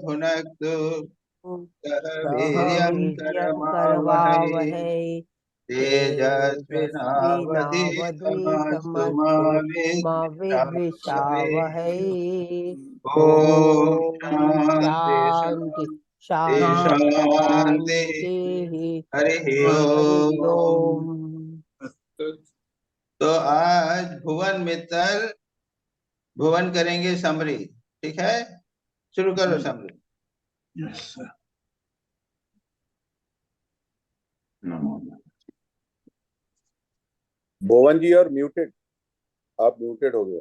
भुनक्तु सह सह वीर्यं वीर्यं करवावहै करवावहै तेजस्विनावधीतमस्तु मा तेजस्विनावधीतमस्तु मा विद्विषावहै। विद्विषावहै। ॐ ॐ शान्ति शान्ति शान्ति शान्तिः। शान्तिः। हरिः हरि ओम। ओम। तो आज भुवन मित्तल भुवन करेंगे समरी। ठीक है, शुरू करो समरी। Yes, sir. No. भुवन जी और म्यूटेड, आप म्यूटेड हो गए।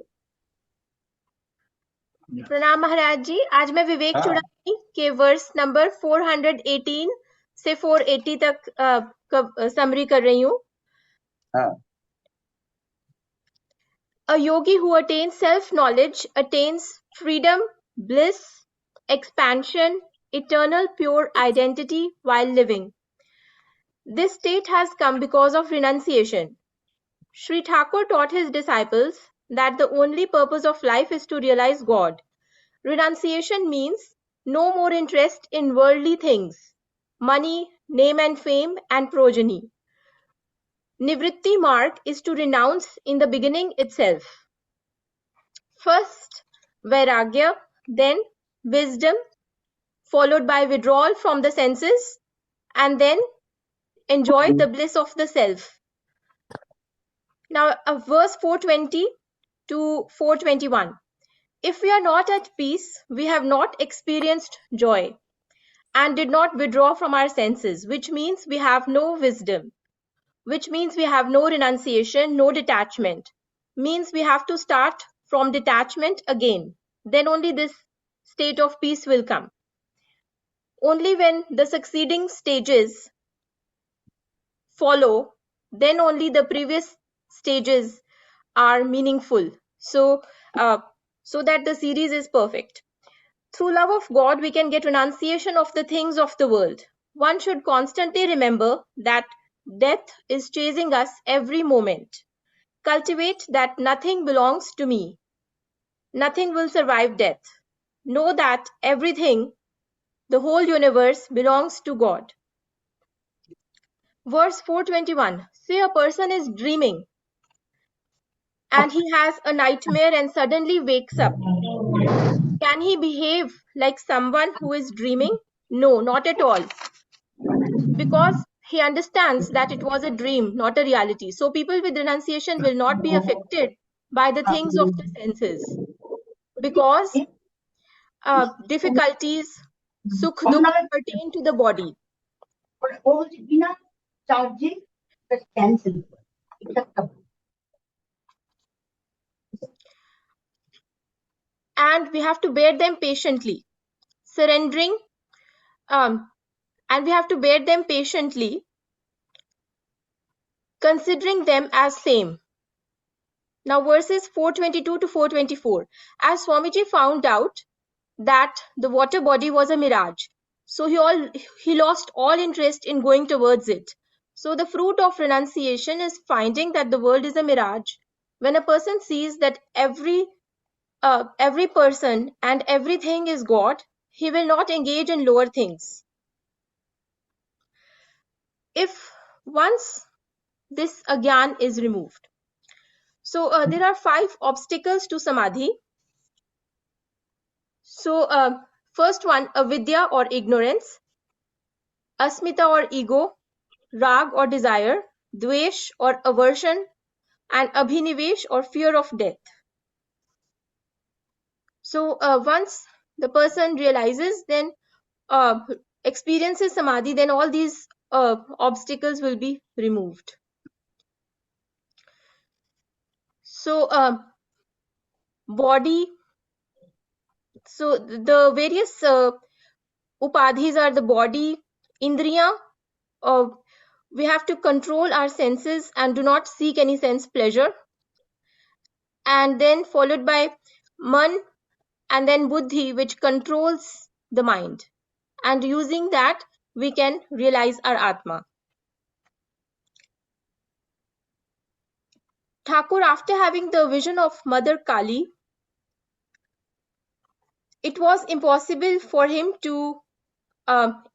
प्रणाम महाराज जी। आज मैं विवेक हाँ। चुड़ानी के वर्स नंबर 418 से 480 तक समरी कर रही हूँ। हाँ। A yogi who attains self-knowledge attains freedom, bliss, expansion, eternal pure identity while living. This state has come because of renunciation. Sri Thakur taught his disciples that the only purpose of life is to realize God. Renunciation means no more interest in worldly things, money, name and fame, and progeny. Nivritti mark is to renounce in the beginning itself. First, vairagya, then wisdom, followed by withdrawal from the senses, and then enjoy the bliss of the self. Now, verse 420 to 421. If we are not at peace, we have not experienced joy and did not withdraw from our senses, which means we have no wisdom, which means we have no renunciation, no detachment, means we have to start from detachment again. Then only this state of peace will come. Only when the succeeding stages follow, then only the previous stages are meaningful. So that the series is perfect. Through love of God, we can get renunciation of the things of the world. One should constantly remember that death is chasing us every moment. Cultivate that nothing belongs to me. Nothing will survive death. Know that everything, the whole universe, belongs to God. Verse 421. Say a person is dreaming and he has a nightmare and suddenly wakes up. Can he behave like someone who is dreaming? No, not at all. Because he understands that it was a dream, not a reality. So people with renunciation will not be affected by the things of the senses. Because difficulties, sukh, dukh pertain to the body. And we have to bear them patiently. Surrendering, and we have to bear them patiently, considering them as same. Now verses 422 to 424. As Swamiji found out that the water body was a mirage, so he lost all interest in going towards it. So the fruit of renunciation is finding that the world is a mirage. When a person sees that every person and everything is God, he will not engage in lower things. If once this agyan is removed. So there are 5 obstacles to samadhi. So first one, avidya or ignorance, asmita or ego, rag or desire, dvesh or aversion, and abhinivesh or fear of death. So once the person realizes, then experiences samadhi, then all these obstacles will be removed. So body, so the various upadhis are the body, indriya, we have to control our senses and do not seek any sense pleasure. And then followed by man, and then buddhi, which controls the mind. And using that, we can realize our Atma. Thakur, after having the vision of Mother Kali, it was impossible for him to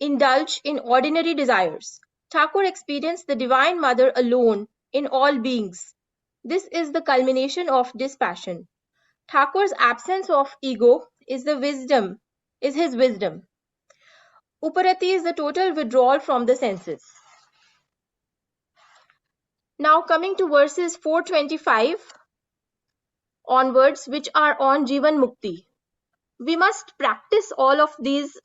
indulge in ordinary desires. Thakur experienced the Divine Mother alone in all beings. This is the culmination of dispassion. Thakur's absence of ego is his wisdom. Uparati is the total withdrawal from the senses. Now coming to verses 425 onwards, which are on Jivan Mukti. We must practice all of these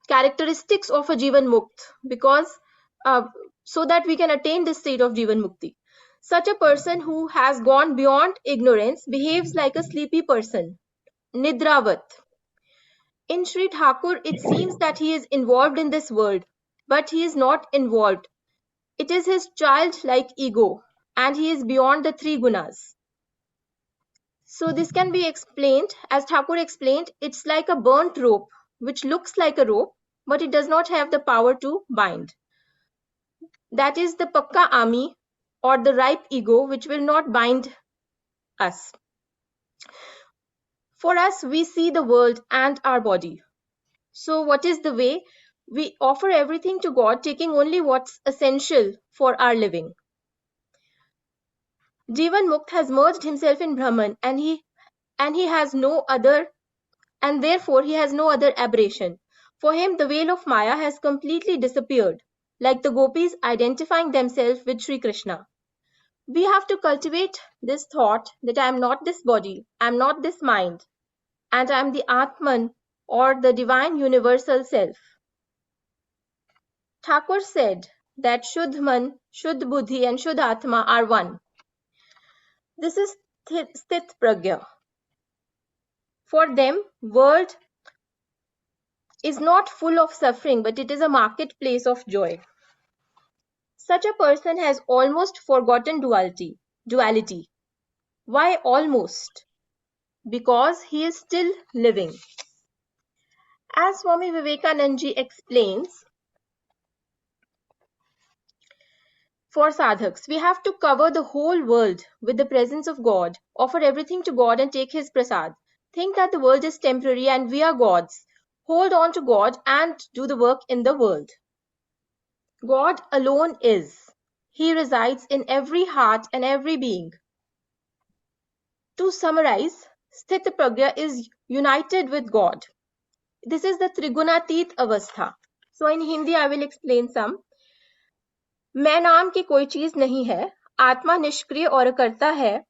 characteristics of a Jivan Mukt, because so that we can attain this state of Jivan Mukti. Such a person who has gone beyond ignorance behaves like a sleepy person, Nidravat. In Sri Thakur, it seems that he is involved in this world, but he is not involved. It is his childlike ego, and he is beyond the three gunas. So this can be explained, as Thakur explained, it's like a burnt rope, which looks like a rope, but it does not have the power to bind. That is the Pakka Ami, or the ripe ego, which will not bind us. For us, we see the world and our body. So what is the way? We offer everything to God, taking only what's essential for our living. Jivan Mukt has merged himself in Brahman, and he has no other, and therefore he has no other aberration. For him, the veil of Maya has completely disappeared, like the gopis identifying themselves with Sri Krishna. We have to cultivate this thought that I am not this body, I am not this mind, and I am the Atman, or the divine universal self. Thakur said that Shuddh Man, Shuddh Buddhi and Shuddh Atma are one. This is Sthit Pragya. For them, world is not full of suffering, but it is a marketplace of joy. Such a person has almost forgotten duality. Why almost? Because he is still living. As Swami Vivekananda ji explains, for sadhaks, we have to cover the whole world with the presence of God, offer everything to God and take his prasad. Think that the world is temporary and we are gods. Hold on to God and do the work in the world. God alone is. He resides in every heart and every being. To summarize, Sthita Pragya is united with God. This is the Trigunatit Avastha. So in Hindi, I will explain some. मैं नाम की कोई चीज नहीं है, आत्मा निष्क्रिय और अकर्ता है,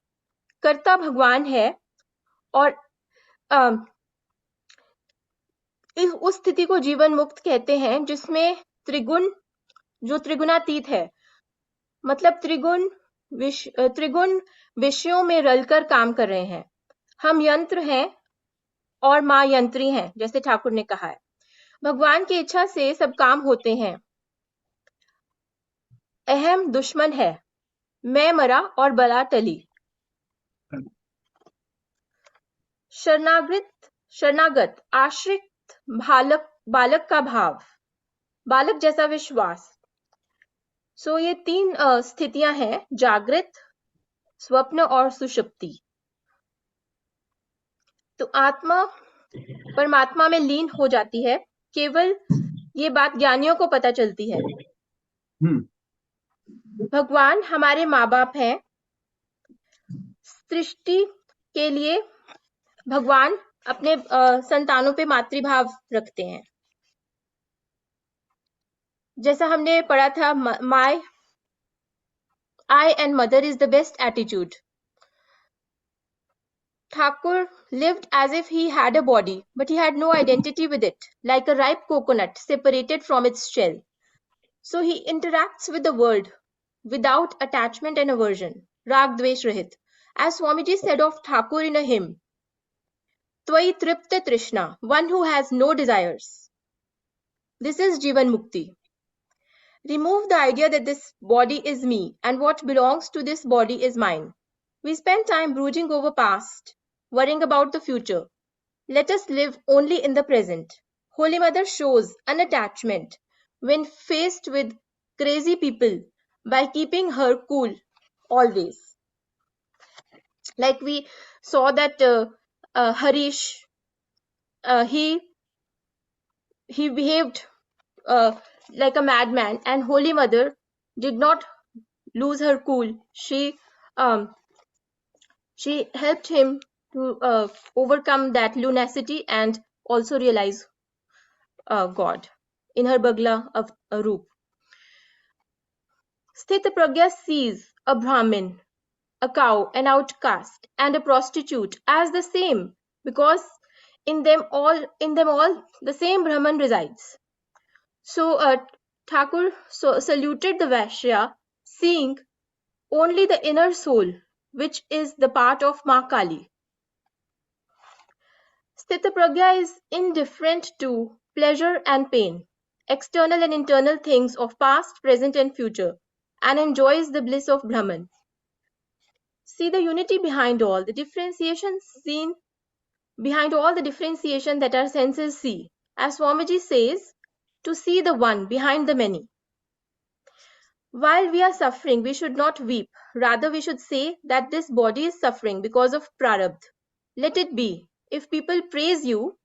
कर्ता भगवान है, और उस स्थिति को जीवन मुक्त कहते हैं जिसमें त्रिगुण, जो त्रिगुणातीत है, मतलब त्रिगुण विषयों में रलकर काम कर रहे हैं. हम यंत्र हैं और मां यंत्री हैं, जैसे ठाकुर ने कहा है. भगवान की इच्छा से सब काम होते हैं. अहम दुश्मन है, मैं मरा और बला टली. शरणागत आश्रित बालक का भाव, बालक जैसा विश्वास. सो ये तीन स्थितियां हैं, जागृत, स्वप्न और सुषुप्ति. तो आत्मा परमात्मा में लीन हो जाती है. केवल ये बात ज्ञानियों को पता चलती है. भगवान हमारे माँ बाप हैं. सृष्टि के लिए भगवान अपने संतानों पे मातृभाव रखते हैं. जैसा हमने पढ़ा था, my I and mother is the best attitude. Thakur lived as if he had a body, but he had no identity with it, like a ripe coconut separated from its shell. So he interacts with the world without attachment and aversion, rag dvesh rahit. As Swamiji said of Thakur in a hymn, Tvai tripta trishna, one who has no desires. This is Jivan Mukti. Remove the idea that this body is me and what belongs to this body is mine. We spend time brooding over past, worrying about the future. Let us live only in the present. Holy Mother shows unattachment when faced with crazy people by keeping her cool always. Like we saw that Harish, he behaved like a madman, and Holy Mother did not lose her cool. She helped him to overcome that lunacy and also realize God in her Bagla of Roop. Sthitapragya sees a Brahmin, a cow, an outcast, and a prostitute as the same, because in them all the same Brahman resides. So Thakur saluted the Vaishya, seeing only the inner soul, which is the part of Ma Kali. Sthitapragya is indifferent to pleasure and pain, external and internal things of past, present, and future, and enjoys the bliss of Brahman. See the unity behind all the differentiations seen behind all the differentiation that our senses see. As Swamiji says, to see the one behind the many. While we are suffering, we should not weep. Rather, we should say that this body is suffering because of prarabdha. Let it be. If people praise you,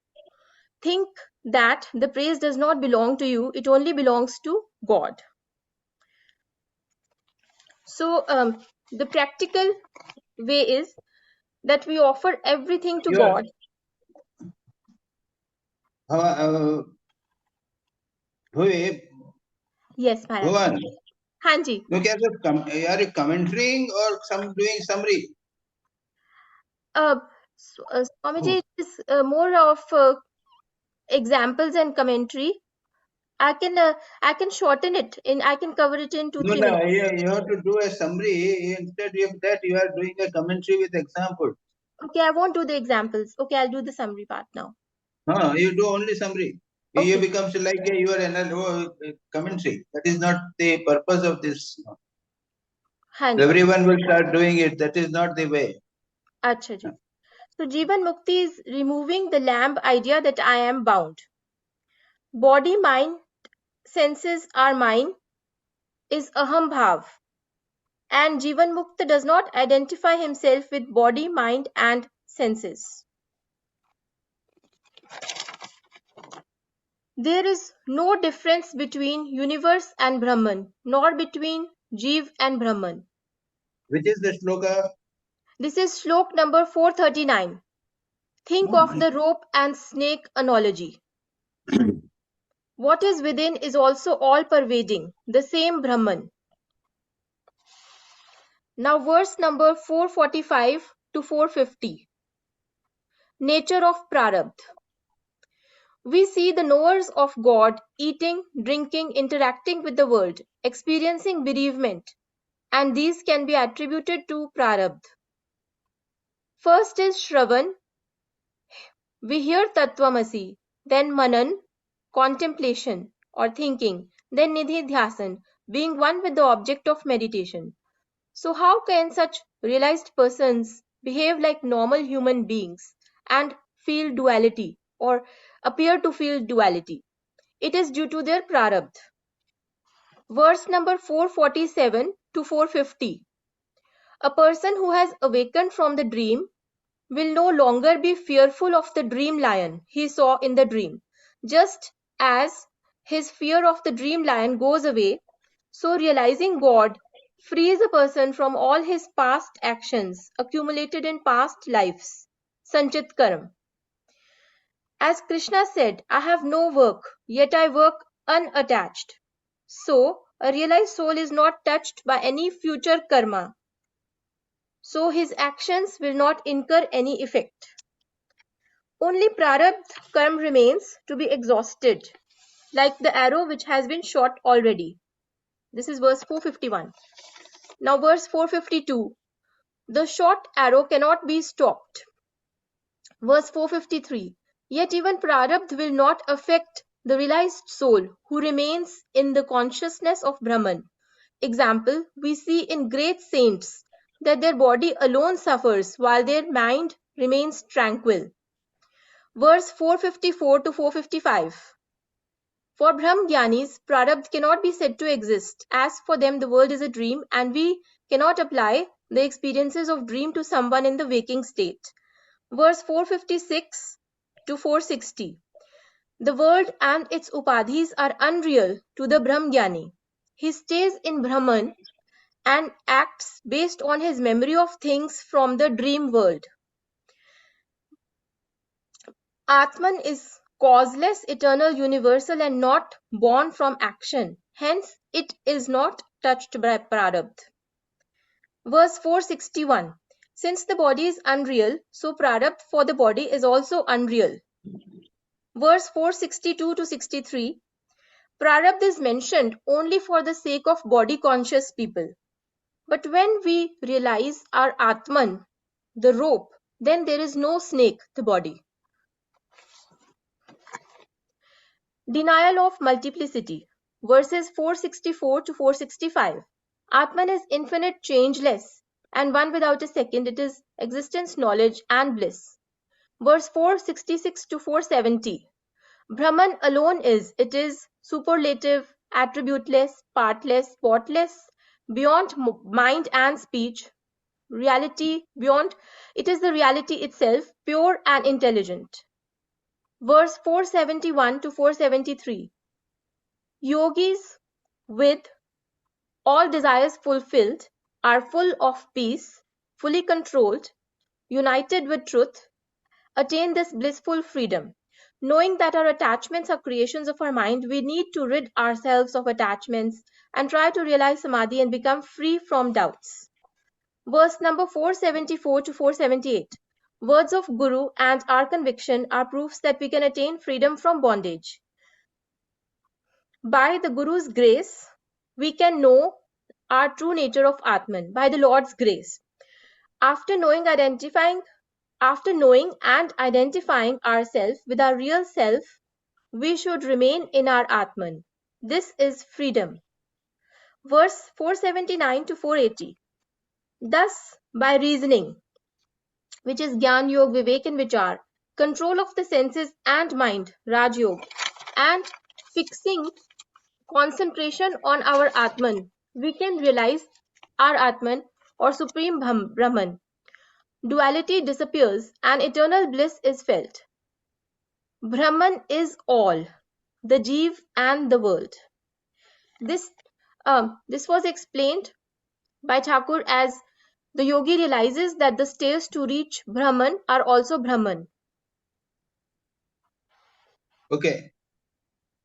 think that the praise does not belong to you, it only belongs to God. So, the practical way is that we offer everything to God. Bhuvi, Yes, Maharaj. Bhuvan, Hanji. you are you commenting or doing summary? Swamiji, it is more of examples and commentary. I can shorten it in. I can cover it in 2-3 No, minutes. you have to do a summary. Instead of that, you are doing a commentary with example. Okay, I won't do the examples. Okay, I'll do the summary part now. No, you do only summary. Okay. You becomes like your commentary. That is not the purpose of this. Hanji. Everyone will start doing it. That is not the way. Acha ji. So Jivan Mukti is removing the lamb idea that I am bound. Body, mind, senses are mine is Aham Bhav. And Jivan Mukta does not identify himself with body, mind and senses. There is no difference between universe and Brahman, nor between Jeev and Brahman. Which is the sloka? This is slok number 439. Think of the rope and snake analogy. What is within is also all-pervading, the same Brahman. Now verse number 445 to 450. Nature of Prarabdha. We see the knowers of God eating, drinking, interacting with the world, experiencing bereavement, and these can be attributed to Prarabdha. First is Shravan. We hear Tattvamasi, then Manan, contemplation or thinking, then Nidhi Dhyasan, being one with the object of meditation. So how can such realized persons behave like normal human beings and feel duality or appear to feel duality? It is due to their prarabdha. Verse number 447 to 450. A person who has awakened from the dream will no longer be fearful of the dream lion he saw in the dream. Just as his fear of the dream lion goes away, so realizing God frees a person from all his past actions accumulated in past lives. Sanchit Karam. As Krishna said, I have no work, yet I work unattached. So, a realized soul is not touched by any future karma. So, his actions will not incur any effect. Only prarabdha karma remains to be exhausted, like the arrow which has been shot already. This is verse 451. Now verse 452. The shot arrow cannot be stopped. Verse 453. Yet even prarabdha will not affect the realized soul who remains in the consciousness of Brahman. Example, we see in great saints that their body alone suffers while their mind remains tranquil. Verse 454 to 455. For Brahmgyanis, prarabdha cannot be said to exist, as for them the world is a dream and we cannot apply the experiences of dream to someone in the waking state. Verse 456 to 460. The world and its upadhis are unreal to the Brahmgyani. He stays in Brahman and acts based on his memory of things from the dream world. Atman is causeless, eternal, universal, and not born from action. Hence, it is not touched by Prarabdha. Verse 461. Since the body is unreal, so Prarabdha for the body is also unreal. Verse 462 to 63. Prarabdha is mentioned only for the sake of body-conscious people. But when we realize our Atman, the rope, then there is no snake, the body. Denial of multiplicity. Verses 464 to 465. Atman is infinite, changeless, and one without a second. It is existence, knowledge, and bliss. Verse 466 to 470. Brahman alone is. It is superlative, attributeless, partless, spotless, beyond mind and speech. Reality beyond. It is the reality itself, pure and intelligent. Verse 471 to 473. Yogis with all desires fulfilled are full of peace, fully controlled, united with truth, attain this blissful freedom. Knowing that our attachments are creations of our mind, we need to rid ourselves of attachments and try to realize samadhi and become free from doubts. Verse number 474 to 478. Words of Guru and our conviction are proofs that we can attain freedom from bondage. By the Guru's grace, we can know our true nature of Atman, by the Lord's grace. After knowing and identifying ourselves with our real self, we should remain in our Atman. This is freedom. Verse 479 to 480. Thus, by reasoning, which is Gyan Yoga, Vivek and Vichar, control of the senses and mind, Raj Yoga, and fixing concentration on our Atman, we can realize our Atman or Supreme Brahman. Duality disappears and eternal bliss is felt. Brahman is all, the Jeev and the world. This was explained by Thakur as the yogi realizes that the stairs to reach Brahman are also Brahman. Okay.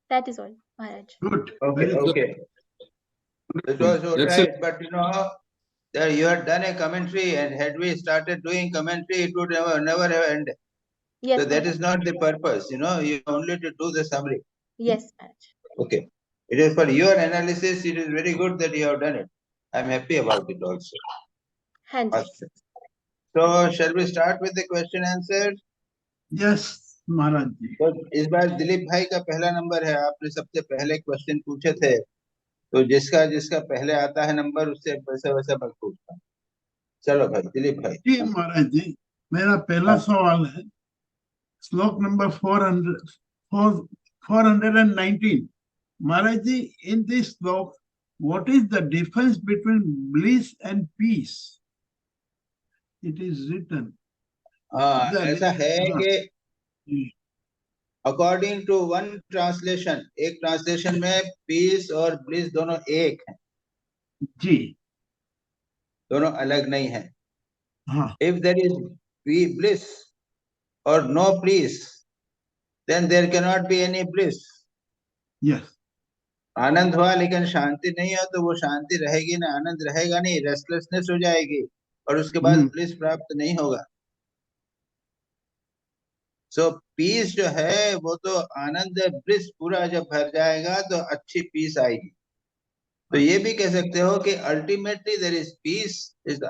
That is all, Maharaj. Good. Okay. Very good. Okay. It was all That's right, it. but that you had done a commentary, and had we started doing commentary, it would never have ended. Yes, So that Maharaj. is not the purpose. You only to do the summary. Yes, Maharaj. Okay. It is for your analysis. It is very good that you have done it. I'm happy about it also. Handy. Awesome. So shall we start with the question answer? Yes, Maharaj ji. तो इस बार दिलीप भाई का पहला number है. आपने सबसे पहले question पूछे थे, तो जिसका पहले आता है नंबर उससे वैसा मैं पूछता हूँ. चलो भाई, दिलीप भाई. जी महाराज जी, मेरा पहला सवाल है श्लोक number 419. Maharaj ji, in this slok, what is the difference between bliss and peace? It is written. ऐसा है कि अकॉर्डिंग टू वन ट्रांसलेशन, एक ट्रांसलेशन में पीस और ब्लिस दोनों एक हैं. जी. दोनों अलग नहीं है. हाँ. If there is bliss or no peace, then there cannot be any bliss. Yes. आनंद हुआ लेकिन शांति नहीं हो, तो वो शांति रहेगी ना, आनंद रहेगा नहीं, रेस्टलेसनेस हो जाएगी और उसके बाद ब्लिस प्राप्त नहीं होगा. सो पीस जो है वो तो आनंद, ब्लिस पूरा जब भर जाएगा तो अच्छी पीस आएगी. तो ये भी कह सकते हो कि ultimately there is peace, is the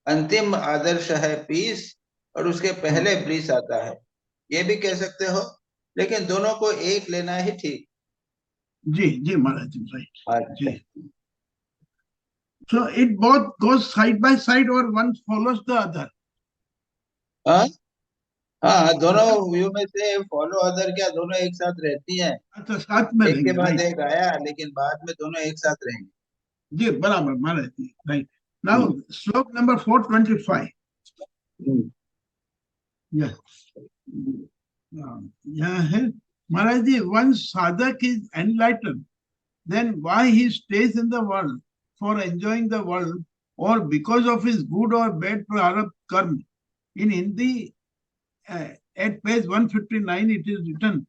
अंतिम आदर्श है पीस, और उसके पहले ब्लिस आता है. ये भी कह सकते हो, लेकिन दोनों को एक लेना ही ठीक. जी महाराज जी, राइट. जी. So it both goes side by side or one follows the other? हाँ, दोनों व्यू में से फॉलो अदर क्या, दोनों एक साथ रहती हैं. अच्छा, साथ में एक के बाद रहेंगे, एक आया, लेकिन बाद में दोनों एक साथ रहेंगे. जी बराबर महाराज ji, right. Now, slok number 425. Yes. यहाँ है, महाराज जी, once sadhak is enlightened, then why he stays in the world for enjoying the world or because of his good or bad prarabdha karma? In Hindi, at page 159, it is written,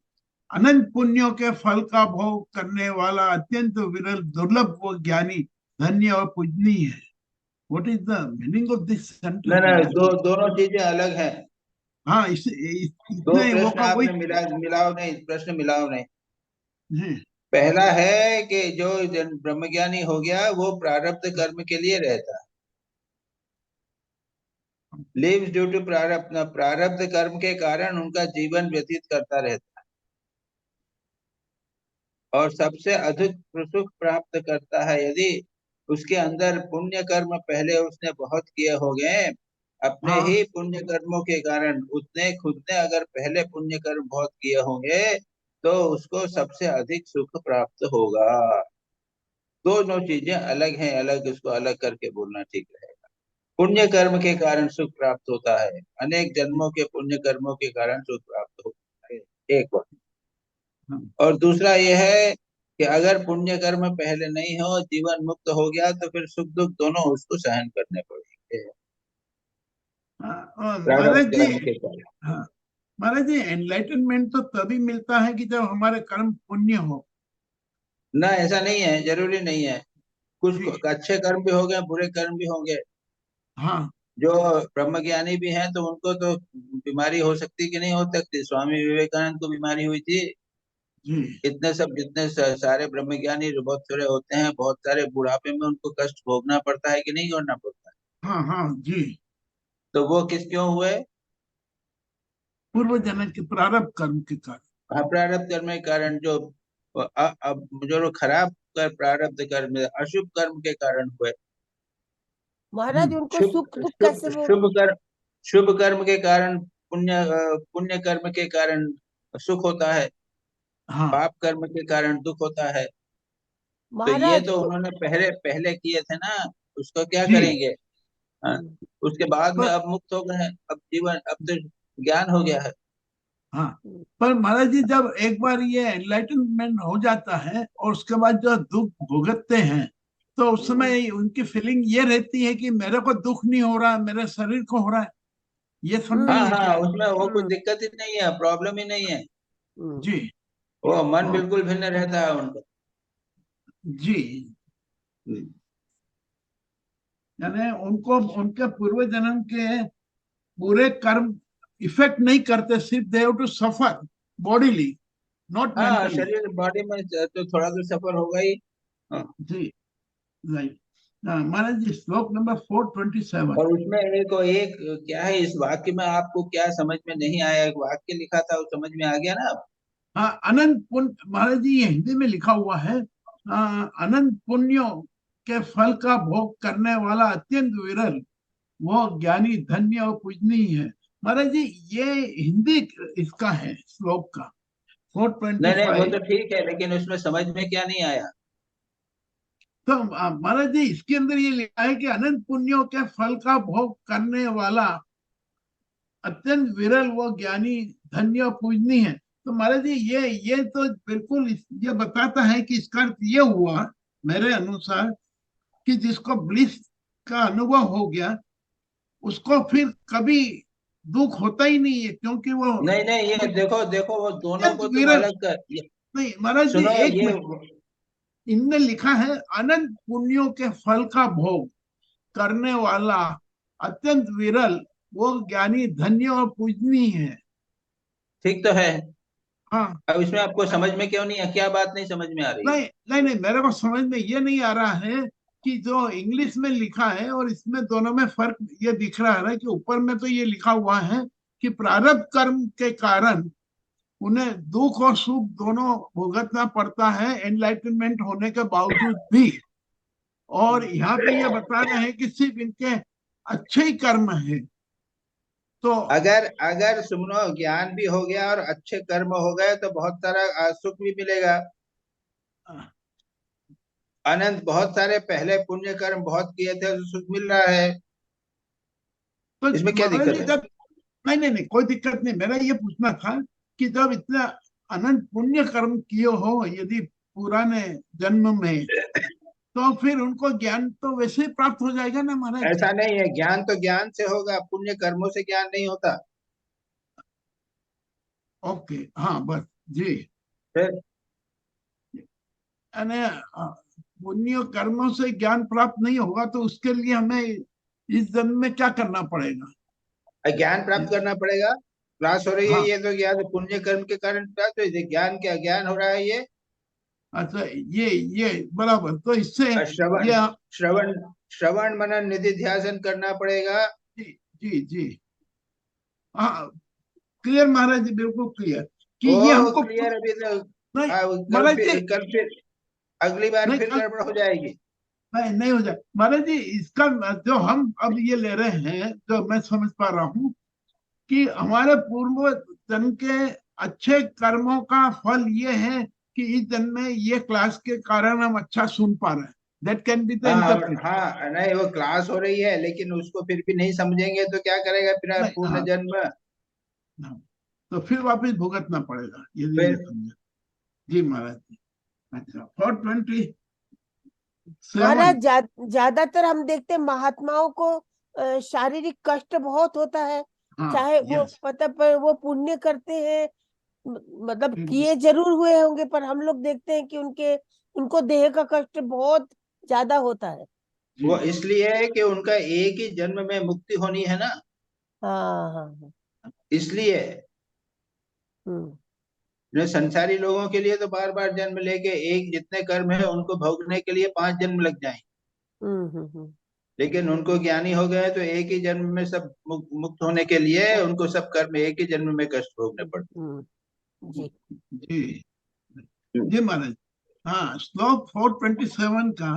अनंत पुण्यों के फल का भोग करने वाला अत्यंत विरल दुर्लभ वो ज्ञानी धन्य और पूजनीय है. What is the meaning of this sentence? नहीं, दोनों चीजें अलग हैं. हाँ, दो इसमें वो प्रश्न का वही आपने मिलाओ नहीं, प्रश्न मिलाओ नहीं. जी. पहला है कि जो ब्रह्मज्ञानी हो गया वो प्रारब्ध कर्म के लिए रहता है, लिव्स ड्यू टू प्रारब्ध कर्म के कारण उनका जीवन व्यतीत करता रहता है और सबसे अधिक सुख प्राप्त करता है यदि उसके अंदर पुण्य कर्म पहले उसने बहुत किए हो गए. अपने हाँ. ही पुण्य कर्मों के कारण उसने खुद ने अगर पहले पुण्य कर्म बहुत किए होंगे तो उसको सबसे अधिक सुख प्राप्त होगा. दोनों चीजें अलग हैं, अलग, उसको अलग करके बोलना ठीक रहेगा. पुण्य कर्म के कारण सुख प्राप्त होता है, अनेक जन्मों के पुण्य कर्मों के कारण सुख प्राप्त होता है, एक बात. और दूसरा यह है कि अगर पुण्य कर्म पहले नहीं हो, जीवन मुक्त हो गया तो फिर सुख दुख दोनों उसको सहन करने पड़ेंगे महाराज प्रारब्ध जी, कर्म के कारण. हाँ, महाराज जी, एनलाइटनमेंट तो तभी मिलता है कि जब हमारे कर्म पुण्य हो. ना, ऐसा नहीं है, जरूरी नहीं है. कुछ अच्छे कर्म भी हो गए, बुरे कर्म भी होंगे. हाँ. जो ब्रह्मज्ञानी भी हैं तो उनको तो बीमारी हो सकती कि नहीं हो सकती. स्वामी विवेकानंद को बीमारी हुई थी. जी. इतने सब जितने सारे ब्रह्मज्ञानी बहुत सारे होते हैं, बहुत सारे बुढ़ापे में उनको कष्ट भोगना पड़ता है कि नहीं करना पड़ता है. हाँ. हाँ जी. तो वो किस क्यों हुए? पूर्व जन्म के प्रारब्ध कर्म के कारण. प्रारब्ध कर्म के कारण. जो खराब प्रारब्ध कर्म, अशुभ कर्म के कारण हुए. महाराज उनको शुभ सुख दुख शुभ कैसे वो शुभ कर्म के कारण पुण्य कर्म के कारण सुख होता है, हाँ. पाप कर्म के कारण दुख होता है. तो ये महाराज तो उन्होंने पहले पहले किए थे ना, उसको क्या जी. करेंगे? हाँ, उसके बाद में पर अब मुक्त हो गए हैं, अब जीवन, अब तो ज्ञान हो गया है. हाँ, पर महाराज जी, जब एक बार ये एनलाइटनमेंट हो जाता है और उसके बाद जो दुख भुगतते हैं तो उस समय उनकी फीलिंग ये रहती है कि मेरे को दुख नहीं हो रहा, मेरे शरीर को हो रहा है. ये समझी हाँ है क्या? हाँ, उसमें वो कोई दिक्कत ही नहीं है, प्रॉब्लम ही नहीं है. जी. वो मन हाँ. बिल्कुल भिन्न रहता है उनका. जी. यानी उनको उनके पूर्व जन्म के पूरे कर्म इफेक्ट नहीं करते, सिर्फ they have to suffer bodily, not हाँ, मेंटली. शरीर बॉडी में तो थोड़ा तो सफर होगा ही. हाँ. जी. राइट. महाराज जी, श्लोक नंबर 427. और उसमें एक क्या है, इस वाक्य में आपको क्या समझ में नहीं आया? एक वाक्य लिखा था, वो समझ में आ गया ना अब? हाँ, अनंत पुण्य, महाराज जी ये हिंदी में लिखा हुआ है, अनंत पुण्यों के फल का भोग करने वाला अत्यंत विरल वो ज्ञानी धन्य और पूजनीय है. महाराज जी, ये हिंदी इसका है श्लोक का नहीं नहीं, वो 425. तो ठीक है, लेकिन उसमें समझ में क्या नहीं आया? तो महाराज जी, इसके अंदर ये लिखा है कि अनंत पुण्यों के फल का भोग करने वाला अत्यंत विरल वो ज्ञानी धन्य और पूजनीय है. तो महाराज जी, ये तो बिल्कुल ये बताता है कि इसका अर्थ ये हुआ मेरे अनुसार कि जिसको ब्लिस का अनुभव हो गया उसको फिर कभी दुख होता ही नहीं है, क्योंकि वो नहीं नहीं, ये देखो देखो, वो दोनों अत्यंत को तुम विरल. अलग कर. नहीं महाराज जी, सुनो एक ये. मिनट. इनने लिखा है अनंत पुण्यों के फल का भोग करने वाला अत्यंत विरल वो ज्ञानी धन्य और पूजनीय है. ठीक तो है. हाँ. अब इसमें आपको समझ में क्यों नहीं है? क्या बात नहीं समझ में आ रही है? नहीं नहीं नहीं, मेरे को समझ में ये नहीं आ रहा है कि जो इंग्लिश में लिखा है और इसमें दोनों में फर्क ये दिख रहा है कि ऊपर में तो ये लिखा हुआ है कि प्रारब्ध कर्म के कारण उन्हें दुख और सुख दोनों भुगतना पड़ता है एनलाइटनमेंट होने के बावजूद भी. और यहाँ पे ये बता रहे हैं कि सिर्फ इनके अच्छे ही कर्म है. तो अगर अगर सुनो, ज्ञान भी हो गया और अच्छे कर्म हो गए तो बहुत सारा सुख भी मिलेगा. अनंत बहुत सारे पहले पुण्य कर्म बहुत किए थे तो सुख मिल रहा है, तो इसमें क्या महाराज दिक्कत जी है? जब नहीं नहीं नहीं कोई दिक्कत नहीं, मेरा ये पूछना था कि जब इतना अनंत पुण्य कर्म किए हो यदि पुराने जन्म में, तो फिर उनको ज्ञान तो वैसे ही प्राप्त हो जाएगा ना महाराज जी? ऐसा नहीं है, ज्ञान तो ज्ञान से होगा, पुण्य कर्मों से ज्ञान नहीं होता। ओके, हाँ बस जी। फिर यानी पुण्य कर्मों से ज्ञान प्राप्त नहीं होगा तो उसके लिए हमें इस जन्म में क्या करना पड़ेगा? ज्ञान प्राप्त करना पड़ेगा। क्लास हो रही है, हाँ, ये तो ज्ञान पुण्य कर्म के कारण प्राप्त हुई थी। ज्ञान क्या ज्ञान हो रहा है ये? अच्छा, ये बराबर, तो इससे श्रवण ये श्रवण श्रवण मनन निधि ध्यान करना पड़ेगा। जी जी जी, हाँ क्लियर महाराज जी, बिल्कुल क्लियर कि ये ओ हमको क्लियर अभी तो। नहीं कल महाराज जी, कल फिर अगली बार नहीं फिर कल गड़बड़ हो जाएगी। नहीं हो जाए महाराज जी। इसका जो हम अब ये ले रहे हैं, जो मैं समझ पा रहा हूँ कि हमारे पूर्व जन्म के अच्छे कर्मों का फल ये है कि इस जन्म में ये क्लास के कारण हम अच्छा सुन पा रहे हैं। दैट कैन बी द हाँ और इंटरप्रेट। हाँ, नहीं वो क्लास हो रही है लेकिन उसको फिर भी नहीं समझेंगे तो क्या करेगा फिर नहीं, पूर्ण हाँ जन्म? हाँ, तो फिर वापस भुगतना पड़ेगा यदि ये फिर समझे। जी महाराज जी। अच्छा, 427। महाराज ज्यादातर हम देखते हैं महात्माओं को शारीरिक कष्ट बहुत होता है, हाँ, चाहे वो यस, मतलब वो पुण्य करते हैं, मतलब किए जरूर हुए होंगे, पर हम लोग देखते हैं कि उनको देह का कष्ट बहुत ज्यादा होता है। वो इसलिए है कि उनका एक ही जन्म में मुक्ति होनी है ना, हाँ हाँ हाँ। इसलिए। हम्म जो संसारी लोगों के लिए तो बार बार जन्म लेके एक जितने कर्म है उनको भोगने के लिए 5 जन्म लग जाएं, हम्म। लेकिन उनको ज्ञानी हो गए तो एक ही जन्म में सब मुक्त होने के लिए उनको सब कर्म एक ही जन्म में कष्ट भोगने पड़ते जी। जी हैं। जी महाराज। हाँ, श्लोक 427 का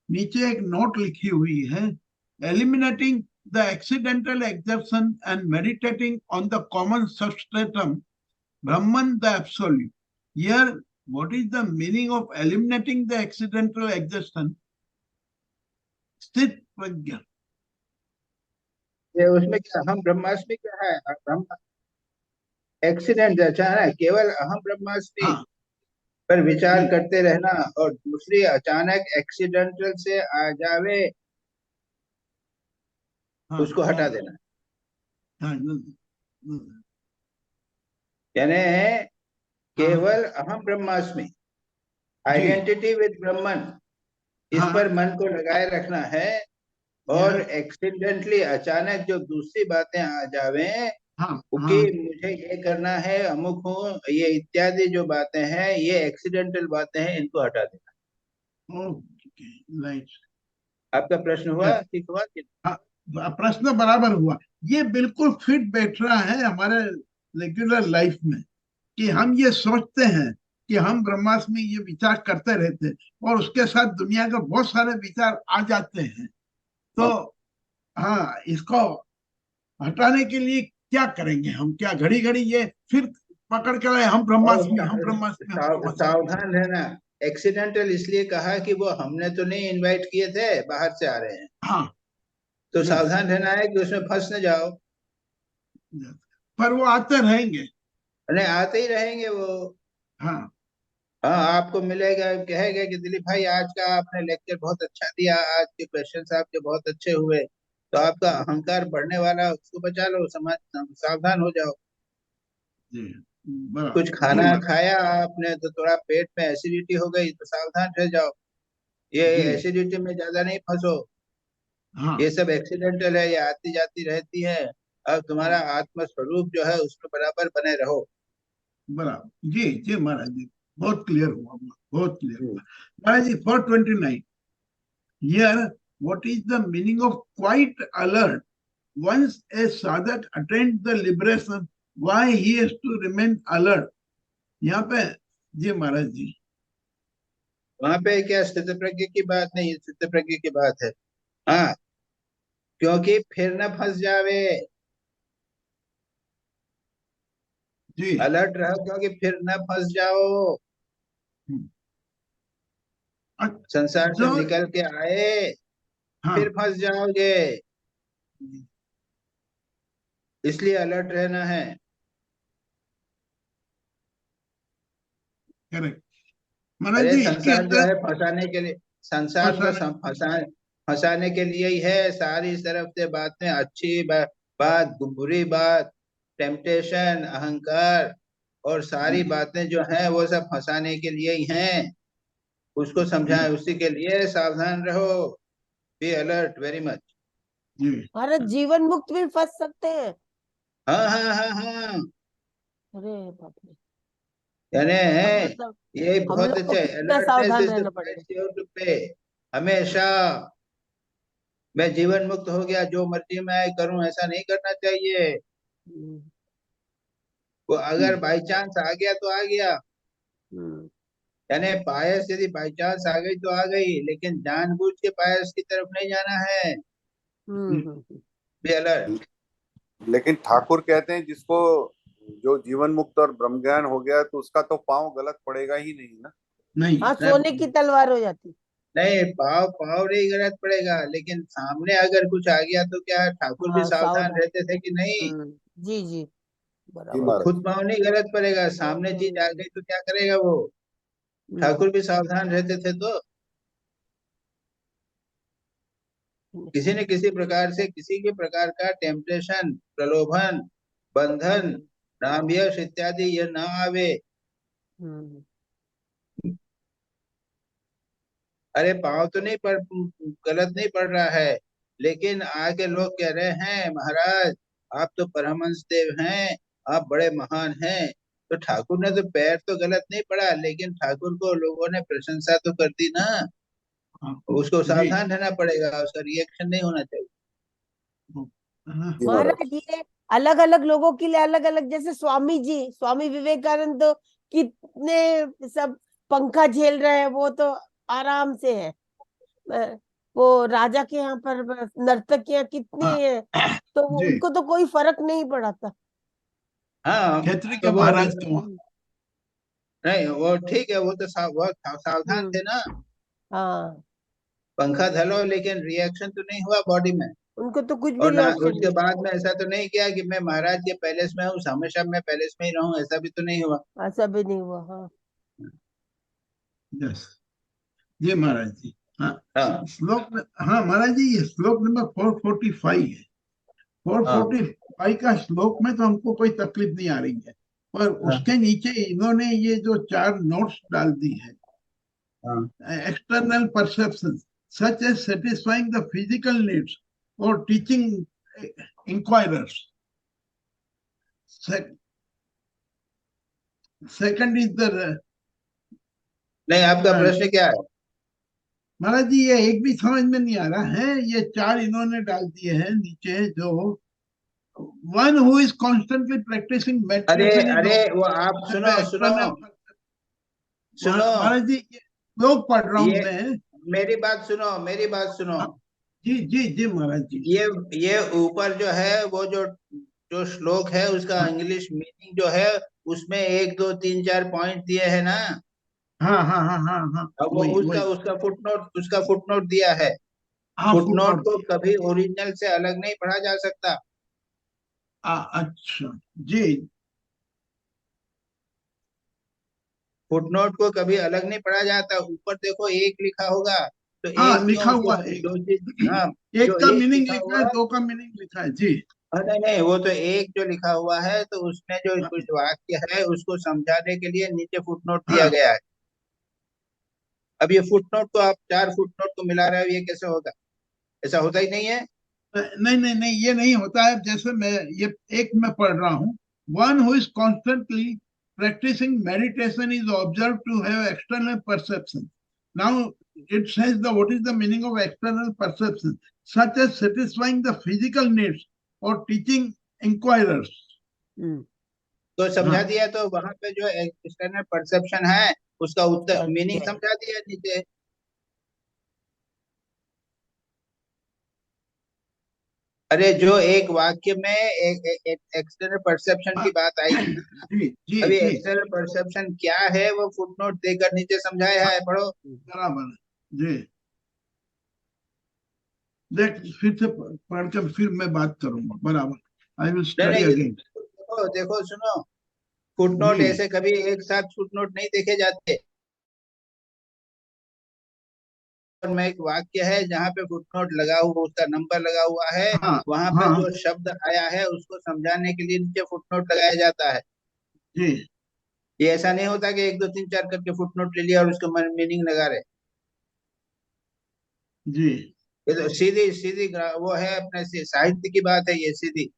नीचे एक नोट लिखी हुई है, eliminating the accidental exertion and meditating on the common substratum Brahman the absolute. Here what is the meaning of eliminating the accidental exertion? स्थित प्रज्ञा। ये उसमें क्या हम ब्रह्मास्मि क्या है? ब्रह्म एक्सीडेंट अचानक केवल अहम ब्रह्मास्मि हाँ पर विचार जी, करते रहना, और दूसरी अचानक एक्सीडेंटल से आ जावे हाँ उसको हाँ हटा देना। हाँ यानी हाँ केवल अहम ब्रह्मास्मि, जी, आइडेंटिटी विद ब्रह्मन, इस हाँ पर मन को लगाए रखना है। और यस, एक्सीडेंटली अचानक जो दूसरी बातें आ जावे हाँ कि हाँ, मुझे ये करना है, अमुक हूँ, ये इत्यादि जो बातें हैं ये एक्सीडेंटल बातें हैं, इनको हटा देना। ओके, राइट, आपका प्रश्न हुआ, यस। ठीक हुआ कि? हाँ, प्रश्न बराबर हुआ। ये बिल्कुल फिट बैठ रहा है हमारे रेगुलर लाइफ में कि हम ये सोचते हैं कि हम ब्रह्मास्मि में ये विचार करते रहते हैं और उसके साथ दुनिया के बहुत सारे विचार आ जाते हैं। तो हाँ, इसको हटाने के लिए क्या करेंगे हम? क्या घड़ी घड़ी ये फिर पकड़ के लाए, हम और ब्रह्मास्मि, हम ब्रह्मास्मि, हम ब्रह्मास्मि? सावधान रहना। एक्सीडेंटल इसलिए कहा कि वो हमने तो नहीं इनवाइट किए थे, बाहर से आ रहे हैं, हाँ, तो यस, सावधान रहना है कि उसमें फंस न जाओ। यस, पर वो आते रहेंगे। नहीं, आते ही रहेंगे वो। हाँ, हाँ, आपको मिलेगा, कहेगा कि दिलीप भाई आज का आपने लेक्चर बहुत अच्छा दिया, आज के क्वेश्चंस आपके बहुत अच्छे हुए, तो आपका अहंकार बढ़ने वाला है, उसको बचा लो, समाज सावधान हो जाओ। जी, कुछ बराबर जी खाना महाराज। खाया आपने तो थोड़ा पेट में एसिडिटी हो गई तो सावधान रह जाओ, ये जी, एसिडिटी में ज्यादा नहीं फंसो, हाँ ये सब एक्सीडेंटल है, ये आती जाती रहती है। अब तुम्हारा हाँ, आत्म स्वरूप जो है उसमें बराबर बने रहो। बराबर जी जी महाराज जी, बहुत क्लियर हुआ, बहुत क्लियर हम्म। हुआ महाराज जी। 429, here what is the meaning of quite alert? Once a sadhak attains the liberation, why he has to remain alert? यहाँ पे जी महाराज जी। वहां पे क्या स्थित प्रज्ञ की बात नहीं, स्थित प्रज्ञ की बात है। हाँ, क्योंकि फिर न फंस जावे, जी, अलर्ट रहो क्योंकि फिर न फंस जाओ। संसार से जो निकल के आए हाँ फिर फंस जाओगे, इसलिए अलर्ट रहना है। करेक्ट महाराज अरे जी, इसके संसार जो अंदर है फंसाने के लिए, संसार तो फंसाने के लिए ही है। सारी तरफ से बातें, अच्छी बात, बुरी बात, टेम्पटेशन, अहंकार और सारी बातें जो हैं वो सब फंसाने के लिए ही हैं। उसको समझाएं, उसी के लिए सावधान रहो। Be alert very much. जी महाराज जीवन मुक्त भी फंस सकते हैं। हाँ हाँ हाँ हाँ, अरे बाप रे, यानी अब मतलब ये हम बहुत लोग को अच्छा है। कितना अलर्टनेस सावधान इज द रहना प्राइस पड़ेगा। यू हैव टू पे। हमेशा मैं जीवन मुक्त हो गया, जो मर्जी मैं करूं, ऐसा नहीं करना चाहिए। हम्म, वो अगर बाई चांस आ गया तो आ गया, हम्म, यानी पायस यदि बाई चांस आ गई तो आ गई, लेकिन जानबूझ के पायस की तरफ नहीं जाना है। Be alert. लेकिन ठाकुर कहते हैं जिसको जो जीवन मुक्त और ब्रह्म ज्ञान हो गया तो उसका तो पांव गलत पड़ेगा ही नहीं ना। नहीं हाँ, सोने की तलवार हो जाती। नहीं, पाव पाव नहीं गलत पड़ेगा, लेकिन सामने अगर कुछ आ गया तो क्या ठाकुर भी हाँ, सावधान सावधान। रहते थे कि नहीं? जी जी, जी बराबर। वो महाराज। खुद पाव नहीं गलत पड़ेगा, सामने चीज आ गई तो क्या करेगा वो? हम्म, ठाकुर भी सावधान रहते थे। तो किसी न किसी प्रकार से किसी भी प्रकार का टेम्पटेशन, प्रलोभन, बंधन, नाम यश इत्यादि ये न आवे। हम्म, अरे पाँव तो नहीं पड़, गलत नहीं पड़ रहा है, लेकिन आगे लोग कह रहे हैं महाराज आप तो परमहंस देव हैं, आप बड़े महान हैं। तो ठाकुर ने तो पैर तो गलत नहीं पड़ा, लेकिन ठाकुर को लोगों ने प्रशंसा तो कर दी ना। हाँ, उसको जी सावधान रहना पड़ेगा, उसका रिएक्शन नहीं होना चाहिए। हाँ, जी महाराज। महाराज ये अलग अलग लोगों के लिए अलग अलग, जैसे स्वामी जी, स्वामी विवेकानंद तो कितने सब पंखा झेल रहे हैं, वो तो आराम से है। वो राजा के यहाँ पर नर्तकियां कितनी हाँ, है, तो जी उनको तो कोई फर्क नहीं पड़ा था। हाँ, खेतरी के तो वो महाराज के वहाँ नहीं, वो ठीक है, वो तो बहुत सावधान हम्म, थे ना। हाँ, पंखा धलो, लेकिन रिएक्शन तो नहीं हुआ बॉडी में। उनको तो कुछ भी और ना रिएक्शन उसके नहीं। बाद में ऐसा तो नहीं किया कि मैं महाराज के पैलेस में हूँ, हमेशा मैं पैलेस में ही रहूं, ऐसा भी तो नहीं हुआ। ऐसा भी नहीं हुआ। हाँ, यस जी महाराज जी। हाँ हाँ हाँ महाराज जी, ये श्लोक नंबर 445 है। हाँ 445 का श्लोक में तो हमको कोई तकलीफ नहीं आ रही है, पर हाँ उसके नीचे इन्होंने ये जो 4 नोट्स डाल दी है। हाँ। External perceptions such as satisfying the physical needs or teaching inquirers. Second is the नहीं, आपका प्रश्न क्या है? महाराज जी, ये एक भी समझ में नहीं आ रहा है। ये 4 इन्होंने डाल दिए हैं नीचे, जो one who is constantly practicing अरे meditation is अरे, वो observed आप to have सुनो सुनो external सुनो, महाराज जी, ये श्लोक पढ़ रहा हूं ये मैं। मेरी बात सुनो, मेरी बात सुनो। जी जी जी महाराज जी। ये ऊपर जो है, वो जो जो श्लोक है उसका इंग्लिश मीनिंग जो है, उसमें 1 2 3 4 पॉइंट दिए है ना। हाँ हाँ हाँ हाँ हाँ, अब वो वही उसका वही। उसका फुटनोट दिया है। हाँ, फुटनोट फुटनोट को दिया। कभी ओरिजिनल से अलग नहीं पढ़ा जा सकता। अच्छा जी। फुटनोट को कभी अलग नहीं पढ़ा जाता। ऊपर देखो एक लिखा होगा, तो हाँ, एक में लिखा उसको हुआ है जो चीज, हाँ, एक जो का एक मीनिंग लिखा लिखा हुआ है, है, 2 का मीनिंग लिखा है जी। नहीं नहीं, वो तो एक जो लिखा हुआ है, तो उसमें जो कुछ वाक्य है उसको समझाने के लिए नीचे फुटनोट दिया हाँ, गया है। अब ये फुटनोट को आप 4 फुटनोट को मिला रहे हो, ये कैसे होगा? ऐसा होता ही नहीं है। नहीं नहीं नहीं, ये नहीं होता है। जैसे मैं ये एक में पढ़ रहा हूँ, one who is constantly practicing meditation is observed to have external perception. Now it says the what is the meaning of external perception, such as satisfying the physical needs or teaching inquirers. तो समझा हाँ, दिया, तो वहां पे जो external perception है उसका उत्तर मीनिंग अच्छा, समझा दिया नीचे। अरे जो एक वाक्य में एक एक्सटर्नल परसेप्शन की हाँ, बात आई थी ना, जी जी अभी जी, एक्सटर्नल परसेप्शन क्या है वो फुटनोट देकर नीचे समझाया है, पढ़ो। बराबर है। जी देख, फिर से पढ़ कर फिर मैं बात करूंगा बराबर। आई विल नहीं स्टडी नहीं, अगेन। देखो देखो सुनो, फुटनोट जी ऐसे कभी एक साथ फुटनोट नहीं देखे जाते। और में एक वाक्य है जहाँ पे फुटनोट लगा हुआ, उसका नंबर लगा हुआ है, हाँ वहां पे हाँ जो शब्द आया है उसको समझाने के लिए नीचे फुटनोट लगाया जाता है। जी ये ऐसा नहीं होता कि 1 2 3 4 करके फुटनोट ले लिया और उसको मीनिंग लगा रहे। जी ये तो सीधी सीधी वो है, अपने साहित्य की बात है ये, सीधी।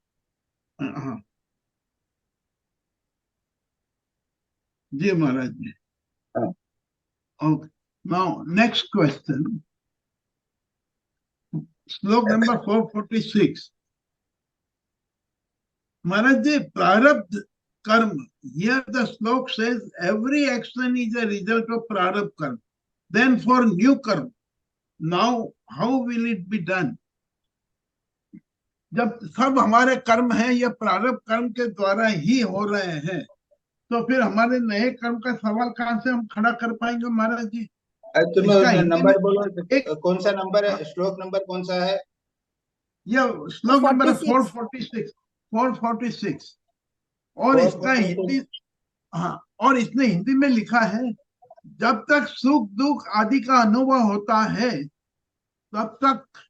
हाँ जी महाराज जी। हाँ। ओके, नाउ नेक्स्ट क्वेश्चन, श्लोक नंबर 446। महाराज जी, प्रारब्ध कर्म, here the slok says every action is a result of prarabdha karma. Then for new karma, now how will it be done? जब सब हमारे कर्म हैं ये प्रारब्ध कर्म के द्वारा ही हो रहे हैं, तो फिर हमारे नए कर्म का सवाल कहाँ से हम खड़ा कर पाएंगे महाराज जी? इसका तुम्हें हिंदी में नंबर बोलो, एक, कौन सा नंबर है, श्लोक नंबर कौन सा है? यह श्लोक नंबर है 46। 446, 446। और इसका 446। हिंदी, हाँ, और इसने हिंदी में लिखा है, जब तक सुख दुख आदि का अनुभव होता है तब तक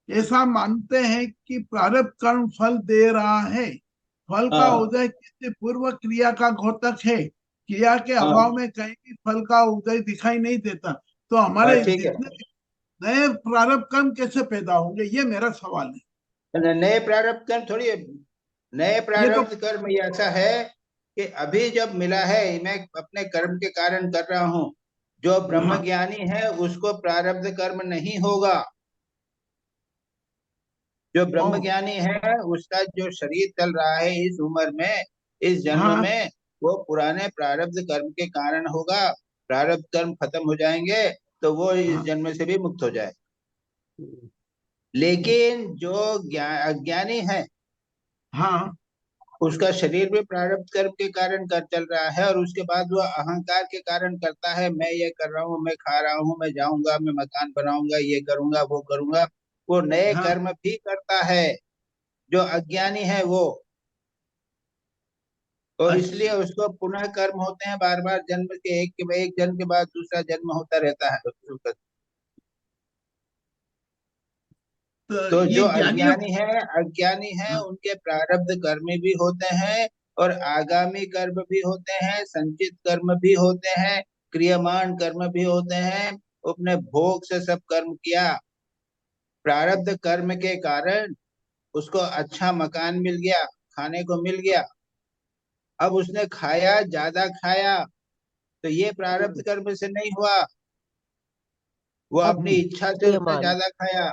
ऐसा मानते हैं कि प्रारब्ध कर्म फल दे रहा है। फल का हाँ उदय किसी पूर्व क्रिया का घोतक है। क्रिया के हाँ अभाव में कहीं भी फल का उदय दिखाई नहीं देता, तो हाँ, हमारे ठीक है। जितने नए प्रारब्ध कर्म कैसे पैदा होंगे, ये मेरा सवाल है। नए प्रारब्ध कर्म थोड़ी है। नए ये तो प्रारब्ध कर्म ये ऐसा है कि अभी जब मिला है, मैं अपने कर्म के कारण कर रहा हूँ। जो ब्रह्म हाँ ज्ञानी है उसको प्रारब्ध कर्म नहीं होगा। जो ब्रह्म ओ, ज्ञानी है उसका जो शरीर चल रहा है इस उम्र में, इस जन्म हाँ में, वो पुराने प्रारब्ध कर्म के कारण होगा। प्रारब्ध कर्म खत्म हो जाएंगे तो वो इस हाँ जन्म से भी मुक्त हो जाए। लेकिन जो अज्ञानी है हाँ उसका शरीर भी प्रारब्ध कर्म के कारण कर चल रहा है, और उसके बाद वो अहंकार के कारण करता है, मैं ये कर रहा हूँ, मैं खा रहा हूँ, मैं जाऊंगा, मैं मकान बनाऊंगा, ये करूंगा वो करूंगा। वो नए हाँ कर्म भी करता है जो अज्ञानी है वो। और इसलिए अच्छा, उसको पुनः कर्म होते हैं, बार बार जन्म के, एक जन्म के बाद दूसरा जन्म होता रहता है। तो तो ये जो ज्ञानियों, अज्ञानी है हाँ, उनके प्रारब्ध कर्म भी होते हैं, और आगामी कर्म भी होते हैं, संचित कर्म भी होते हैं, क्रियमाण कर्म भी होते हैं। अपने भोग से सब कर्म किया, प्रारब्ध कर्म के कारण उसको अच्छा मकान मिल गया, खाने को मिल गया। अब उसने खाया, ज्यादा खाया, तो ये प्रारब्ध कर्म से नहीं हुआ, वो अब अपनी इच्छा से उसने क्रियमान। ज्यादा खाया।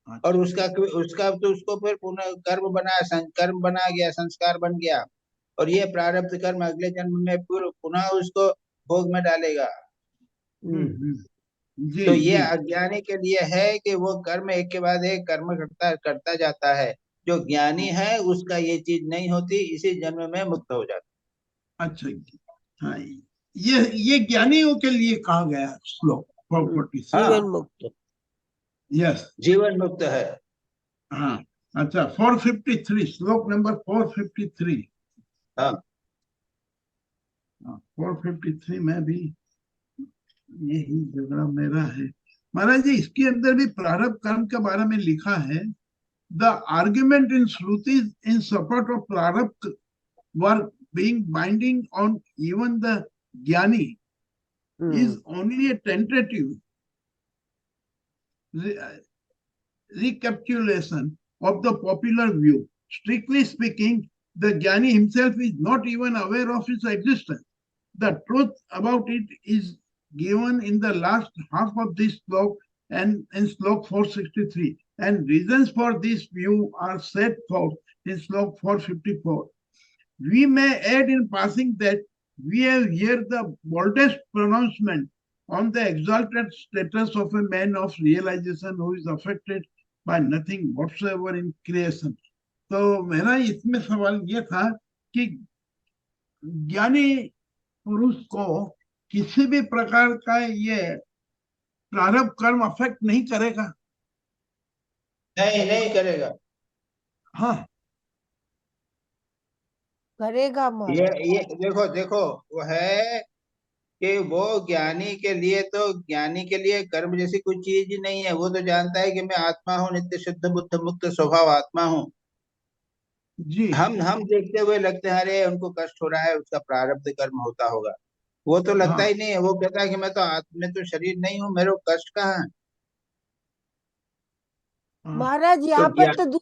और अच्छा उसका उसका तो उसको फिर पुनः कर्म बना, कर्म बना गया, संस्कार बन गया। और ये प्रारब्ध कर्म अगले जन्म में पुनः उसको भोग में डालेगा। जी तो ये जी अज्ञानी के लिए है कि वो कर्म एक के बाद एक कर्म करता करता जाता है। जो ज्ञानी है उसका ये चीज नहीं होती, इसी जन्म में मुक्त हो जाता। अच्छा, हाँ, ये ज्ञानियों के लिए कहा गया श्लोक 446। जीवन हाँ, मुक्त। यस, जीवन मुक्त है। हाँ, अच्छा, 453, श्लोक नंबर 453। हाँ 453 में भी यही झगड़ा मेरा है महाराज जी। इसके अंदर भी प्रारब्ध कर्म के बारे में लिखा है, the argument in shrutis in support of prarabdha work being binding on even the jnani is only a tentative recapitulation of the popular view. Strictly speaking, the Jnani himself is not even aware of its existence. The truth about it is given in the last half of this slok and in slok 463, and reasons for this view are set forth in slok 454. We may add in passing that we have here the boldest pronouncement on the exalted status of a man of realization who is affected by nothing whatsoever in creation. तो मेरा इसमें सवाल ये था कि ज्ञानी पुरुष को किसी भी प्रकार का ये प्रारब्ध कर्म अफेक्ट नहीं करेगा? नहीं, नहीं करेगा। हाँ, करेगा ये महाराज। ये देखो देखो, वो है कि वो ज्ञानी के लिए तो, ज्ञानी के लिए कर्म जैसी कोई चीज ही नहीं है। वो तो जानता है कि मैं आत्मा हूँ, नित्य शुद्ध बुद्ध मुक्त स्वभाव आत्मा हूँ। जी हम देखते हुए लगते हैं अरे उनको कष्ट हो रहा है, उसका प्रारब्ध कर्म होता होगा। वो तो लगता हाँ, ही नहीं है। वो कहता है कि मैं तो आत्मा, मैं तो शरीर नहीं हूँ, मेरे को कष्ट कहाँ है। हाँ। महाराज तो यहाँ पर ज्ञान, तो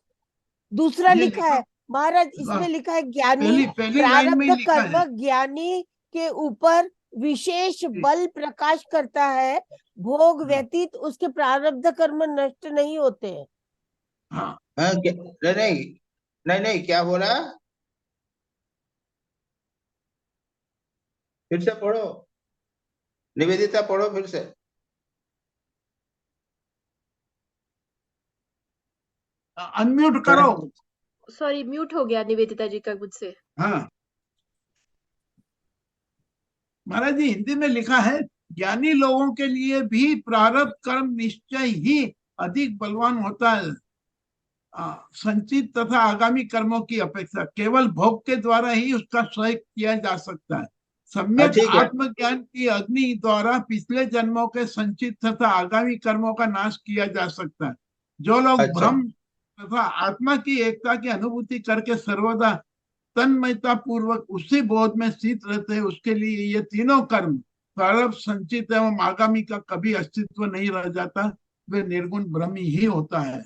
दूसरा ये लिखा है महाराज, हाँ, इसमें लिखा है ज्ञानी पहली लाइन में प्रारब्ध लिखा कर्म है। ज्ञानी के ऊपर विशेष बल प्रकाश करता है, भोग व्यतीत उसके प्रारब्ध कर्म नष्ट नहीं होते हैं। हाँ, हाँ, नहीं नहीं नहीं नहीं, क्या बोला, फिर से पढ़ो, निवेदिता पढ़ो फिर से। अनम्यूट करो। सॉरी, म्यूट हो गया निवेदिता जी का मुझसे। हाँ महाराज जी, हिंदी में लिखा है ज्ञानी लोगों के लिए भी प्रारब्ध कर्म निश्चय ही अधिक बलवान होता है संचित तथा आगामी कर्मों की अपेक्षा। केवल भोग के द्वारा ही उसका क्षय किया जा सकता है। सम्यक ठीक है। आत्मज्ञान की अग्नि द्वारा पिछले जन्मों के संचित तथा आगामी कर्मों का नाश किया जा सकता है। जो लोग अच्छा, ब्रह्म तथा आत्मा की एकता की अनुभूति करके सर्वदा तन्मयता पूर्वक उसी बोध में स्थित रहते हैं, उसके लिए ये तीनों कर्म प्रारब्ध संचित एवं आगामी का कभी अस्तित्व नहीं रह जाता। वे निर्गुण ब्रह्म ही होता है।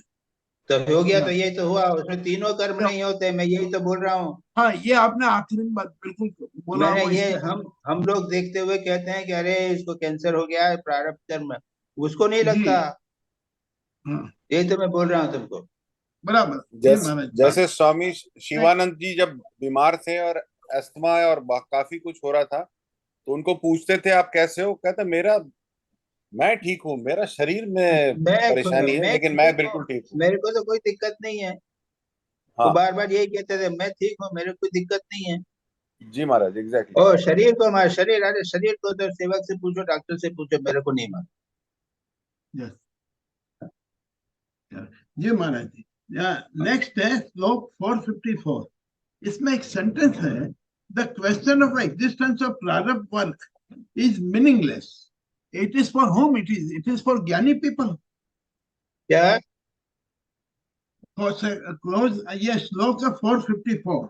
तो हो गया, तो यस, यही तो हुआ, उसमें तीनों कर्म नहीं होते, मैं यही तो बोल रहा हूँ। हाँ, ये आपने आखिरी में बात बिल्कुल बोला मैंने वो ये, इसी। हम लोग देखते हुए कहते हैं कि अरे इसको कैंसर हो गया है, प्रारब्ध कर्म, उसको नहीं जी लगता। हाँ, यही तो मैं बोल रहा हूँ तुमको। बराबर जी जैसे महाराज। जैसे स्वामी शिवानंद जी जब बीमार थे और अस्थमा और काफी कुछ हो रहा था, तो उनको पूछते थे आप कैसे हो, कहते मेरा, मैं ठीक हूँ, मेरा शरीर में परेशानी है मैं लेकिन मैं ठीक हूँ, बिल्कुल ठीक हूँ। मेरे को तो कोई दिक्कत नहीं है। वो हाँ बार बार यही कहते थे, मैं ठीक हूँ, मेरे को कोई दिक्कत नहीं है। जी महाराज, एग्जैक्टली। और शरीर को, हमारे शरीर, अरे शरीर को तो सेवक से पूछो, डॉक्टर से पूछो, मेरे को नहीं मालूम। यस जी महाराज जी। नेक्स्ट है श्लोक 454। इसमें एक सेंटेंस है, the question of existence of prarabdha work is meaningless. It is for whom? It is for jnani people. क्या? क्लोज ये श्लोक है 454।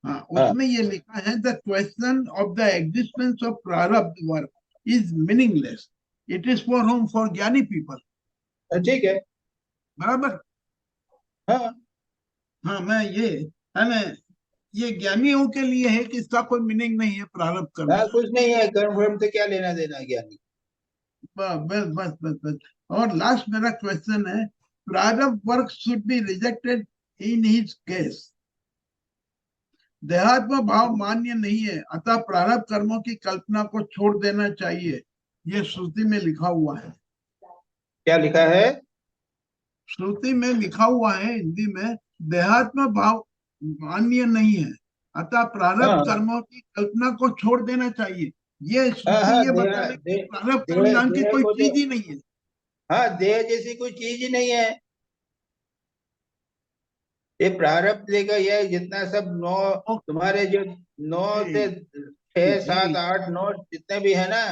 हाँ, हाँ, उसमें ये लिखा है the question of the existence of prarabdha work is meaningless. It is for whom? For jnani people. ठीक है। बराबर। हाँ हाँ, मैं ये है ना, ये ज्ञानियों के लिए है कि इसका कोई मीनिंग नहीं है प्रारब्ध कर्म हाँ, का। कुछ नहीं है, कर्म वर्म से क्या लेना देना ज्ञानी। बस बस बस बस। और लास्ट मेरा क्वेश्चन है, prarabdha work should be rejected in his case. देहात्म भाव मान्य नहीं है, अतः प्रारब्ध कर्मों की कल्पना को छोड़ देना चाहिए। ये श्रुति में लिखा हुआ है। क्या लिखा है? श्रुति में लिखा हुआ है हिंदी में, देहात्म भाव मान्य नहीं है, अतः प्रारब्ध हाँ कर्मों की कल्पना को छोड़ देना चाहिए। ये हाँ श्रुति हाँ, ये देह बता रही दे, कि प्रारब्ध कर्म देह नाम की देह कोई को तो, चीज ही नहीं है। हाँ, देह जैसी कोई चीज ही नहीं है। ये प्रारब्ध देगा, ये जितना सब नौ, तुम्हारे जो नौ से जी छह सात जी। आठ नौ जितने भी है ना,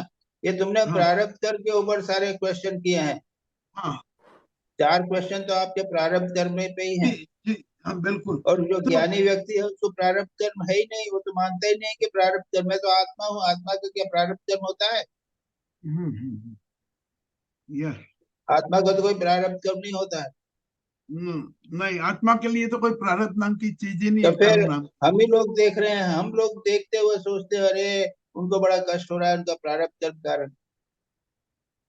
ये तुमने हाँ प्रारब्ध कर के ऊपर सारे क्वेश्चन किए हैं। हाँ 4 क्वेश्चन तो आपके प्रारब्ध कर्म पे ही जी हैं। जी। हाँ बिल्कुल। और जो तो ज्ञानी व्यक्ति है उसको प्रारब्ध कर्म है ही नहीं, वो तो मानता ही नहीं कि प्रारब्ध कर्म, मैं तो आत्मा हूँ, आत्मा का क्या प्रारब्ध कर्म होता है? यस। आत्मा का तो कोई प्रारब्ध कर्म नहीं होता है। नहीं, आत्मा के लिए तो कोई प्रारब्ध नाम की चीज ही नहीं तो है, फिर कर्म नाम। हम ही लोग देख रहे हैं, हम लोग देखते हुए सोचते हैं अरे उनको बड़ा कष्ट हो रहा है, उनका प्रारब्ध कर्म कारण।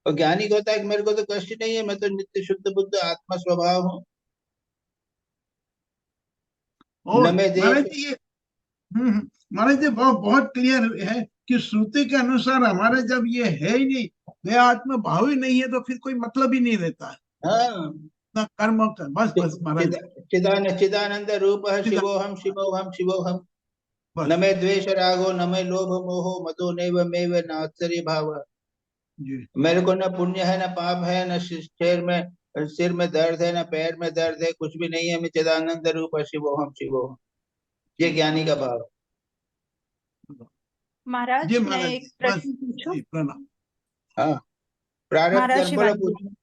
और ज्ञानी को होता है कि मेरे को तो कष्ट ही नहीं है, मैं तो नित्य शुद्ध बुद्ध आत्मा स्वभाव हूँ। और न मैं महाराज देश। जी ये महाराज जी बहुत बहुत क्लियर है कि श्रुति के अनुसार हमारे जब ये है ही नहीं, वे आत्म भाव ही नहीं है, तो फिर कोई मतलब ही नहीं रहता है हाँ, ना कर्म का। बस बस महाराज जी। चिदानंद रूप सीधा शिवोहम शिवोहम शिवोहम। बस। न मैं द्वेष रागो, न मैं लोभ मोहो, मदो नैव मेव नात्सर्य भाव। जी मेरे को ना पुण्य है, ना पाप है, ना सिर में दर्द है, ना पैर में दर्द है, कुछ भी नहीं है। मैं चिदानंद रूप शिवोहम शिवोहम। ये ज्ञानी का भाव। महाराज जी मैं महाराज, एक बस प्रश्न पूछूं? जी प्रणाम। हाँ, प्रारब्ध महाराज कर्म बोलो, शिवानंद जी, पूछो।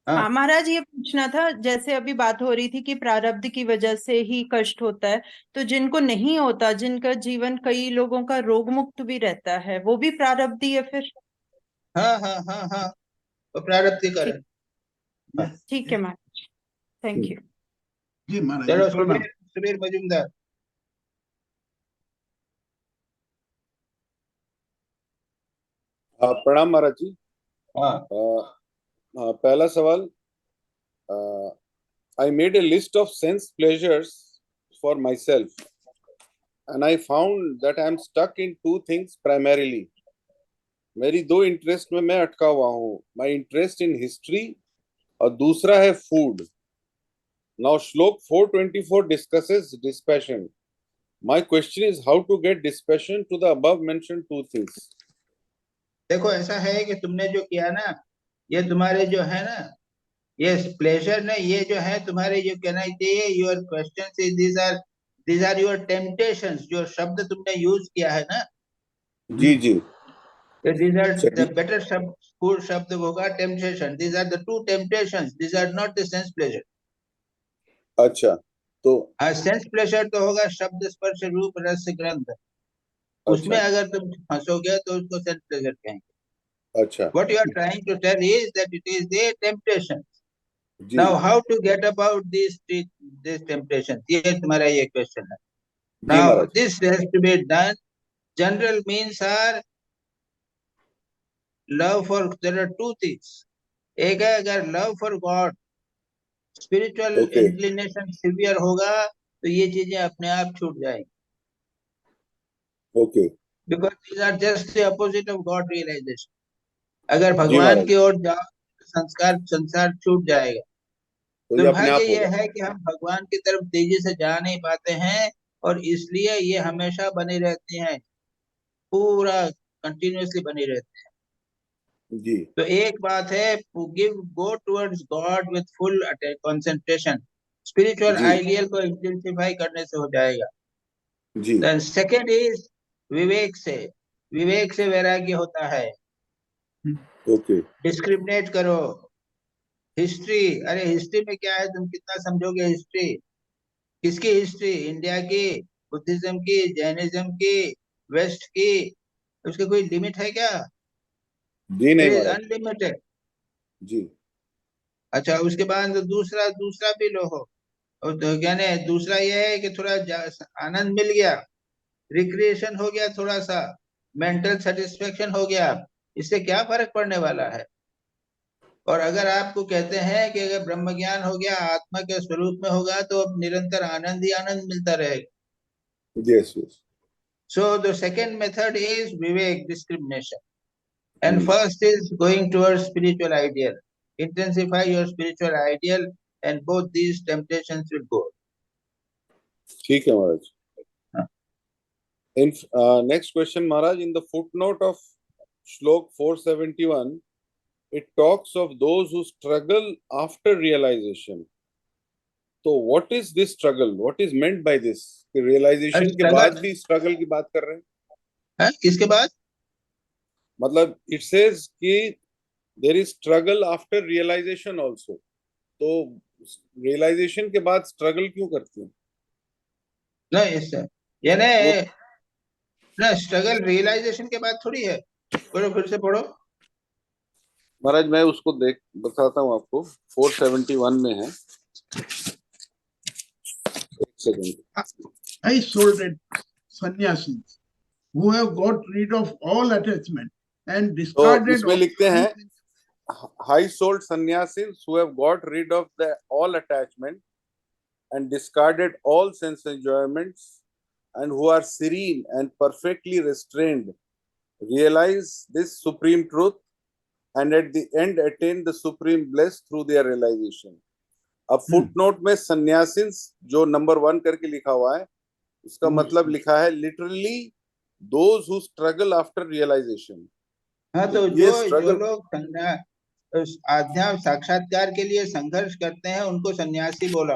हाँ हाँ महाराज ये पूछना था, जैसे अभी बात हो रही थी कि प्रारब्ध की वजह से ही कष्ट होता है, तो जिनको नहीं होता, जिनका जीवन कई लोगों का रोग मुक्त भी रहता है, वो भी प्रारब्ध ही है फिर? हाँ हाँ हाँ हाँ, तो प्रारब्ध की ठीक, करे। हाँ। ठीक है महाराज, थैंक यू। जी महाराज जी चलो, प्रणाम। सुबीर सुबीर मजूमदार। प्रणाम महाराज जी। हाँ पहला सवाल, I made a list of sense pleasures for myself, and I found that I am stuck in two things primarily. मेरी दो इंटरेस्ट में मैं अटका हुआ हूँ, माई इंटरेस्ट इन हिस्ट्री और दूसरा है फूड। नाउ श्लोक 424 discusses dispassion. My question is how to get dispassion to the above mentioned two things. देखो, ऐसा है कि तुमने जो किया ना, ये तुम्हारे जो है ना, ये प्लेजर ने, ये जो है तुम्हारे, जो कहना चाहिए, your question, these are your temptations. जो शब्द तुमने यूज किया है ना, जी जी, दीज आर द चलिए। बेटर शब्द, फूल शब्द होगा temptation. These are the two temptations, these are not the sense pleasure. अच्छा, तो हाँ, सेंस प्लेजर तो होगा शब्द स्पर्श रूप रस गंध, उसमें अच्छा अगर तुम फंसोगे तो उसको सेंस प्लेजर कहेंगे। अच्छा, What you are trying to tell is that it is the temptation. Ji Now, how to get about these temptations? ये तुम्हारा ये क्वेश्चन है। जी Now, Maharaj, this has to be done. General means are love for. There are two things. एक है, अगर love for God, spiritual okay inclination severe होगा, तो ये चीजें अपने आप छूट जाएंगी। Okay, Because these are just the opposite of God realization. अगर जी भगवान महाराज, की ओर जाओ, संसार छूट जाएगा। तो ये अपने दुर्भाग्य आप ये होगा। है कि हम भगवान की तरफ तेजी से जा नहीं पाते हैं, और इसलिए ये हमेशा बनी रहती हैं, पूरा कंटिन्यूअसली बनी रहती है। जी तो एक बात है, go towards God with full concentration, spiritual जी आइडियल को इंटेंसिफाई करने से हो जाएगा। जी, देन सेकंड इज विवेक से। विवेक से वैराग्य होता है। ओके डिस्क्रिमिनेट करो। हिस्ट्री, अरे हिस्ट्री में क्या है, तुम कितना समझोगे हिस्ट्री? किसकी हिस्ट्री? इंडिया की, बुद्धिज्म की, जैनिज्म की, वेस्ट की? उसकी कोई लिमिट है क्या? जी इट नहीं इज महाराज, अनलिमिटेड। जी अच्छा, उसके बाद दूसरा दूसरा भी लो हो। और तो क्या ने, दूसरा ये है कि थोड़ा आनंद मिल गया, रिक्रिएशन हो गया, थोड़ा सा मेंटल सेटिस्फेक्शन हो गया, इससे क्या फर्क पड़ने वाला है? और अगर आपको कहते हैं कि अगर ब्रह्म ज्ञान हो गया, आत्मा के स्वरूप में होगा, तो अब निरंतर आनंद ही आनंद मिलता रहेगा। Yes yes, So the second method is Vivek, discrimination. And first is going towards spiritual ideal. Intensify your spiritual ideal, and both these temptations will go. ठीक है महाराज। हाँ। In next question, Maharaj, in the footnote of Shlok 471, it talks of those who struggle after realization. So, what is this struggle? What is meant by this? कि realization के बाद भी struggle की बात कर रहे हैं? है किसके बाद? मतलब it says कि there is struggle after realization also. तो realization के बाद struggle क्यों करते हैं? नहीं, इससे यानी ना, स्ट्रगल रियलाइजेशन के बाद थोड़ी है। पढ़ो, फिर से पढ़ो। महाराज मैं उसको बताता हूँ आपको, 471 में है, एक second. High-souled sannyasis who have got rid of all attachment and तो discarded इसमें लिखते हैं high souled sannyasis who have got rid of the all attachment and discarded all sense enjoyments and who are serene and perfectly restrained realize this supreme truth and at the end attain the supreme bliss through their realization. अब footnote में सन्यासिस जो number 1 करके लिखा हुआ है, उसका मतलब लिखा है literally those who struggle after realisation. हाँ, तो ये जो स्ट्रगल, लोग उस आध्यात्म साक्षात्कार के लिए संघर्ष करते हैं उनको सन्यासी बोला।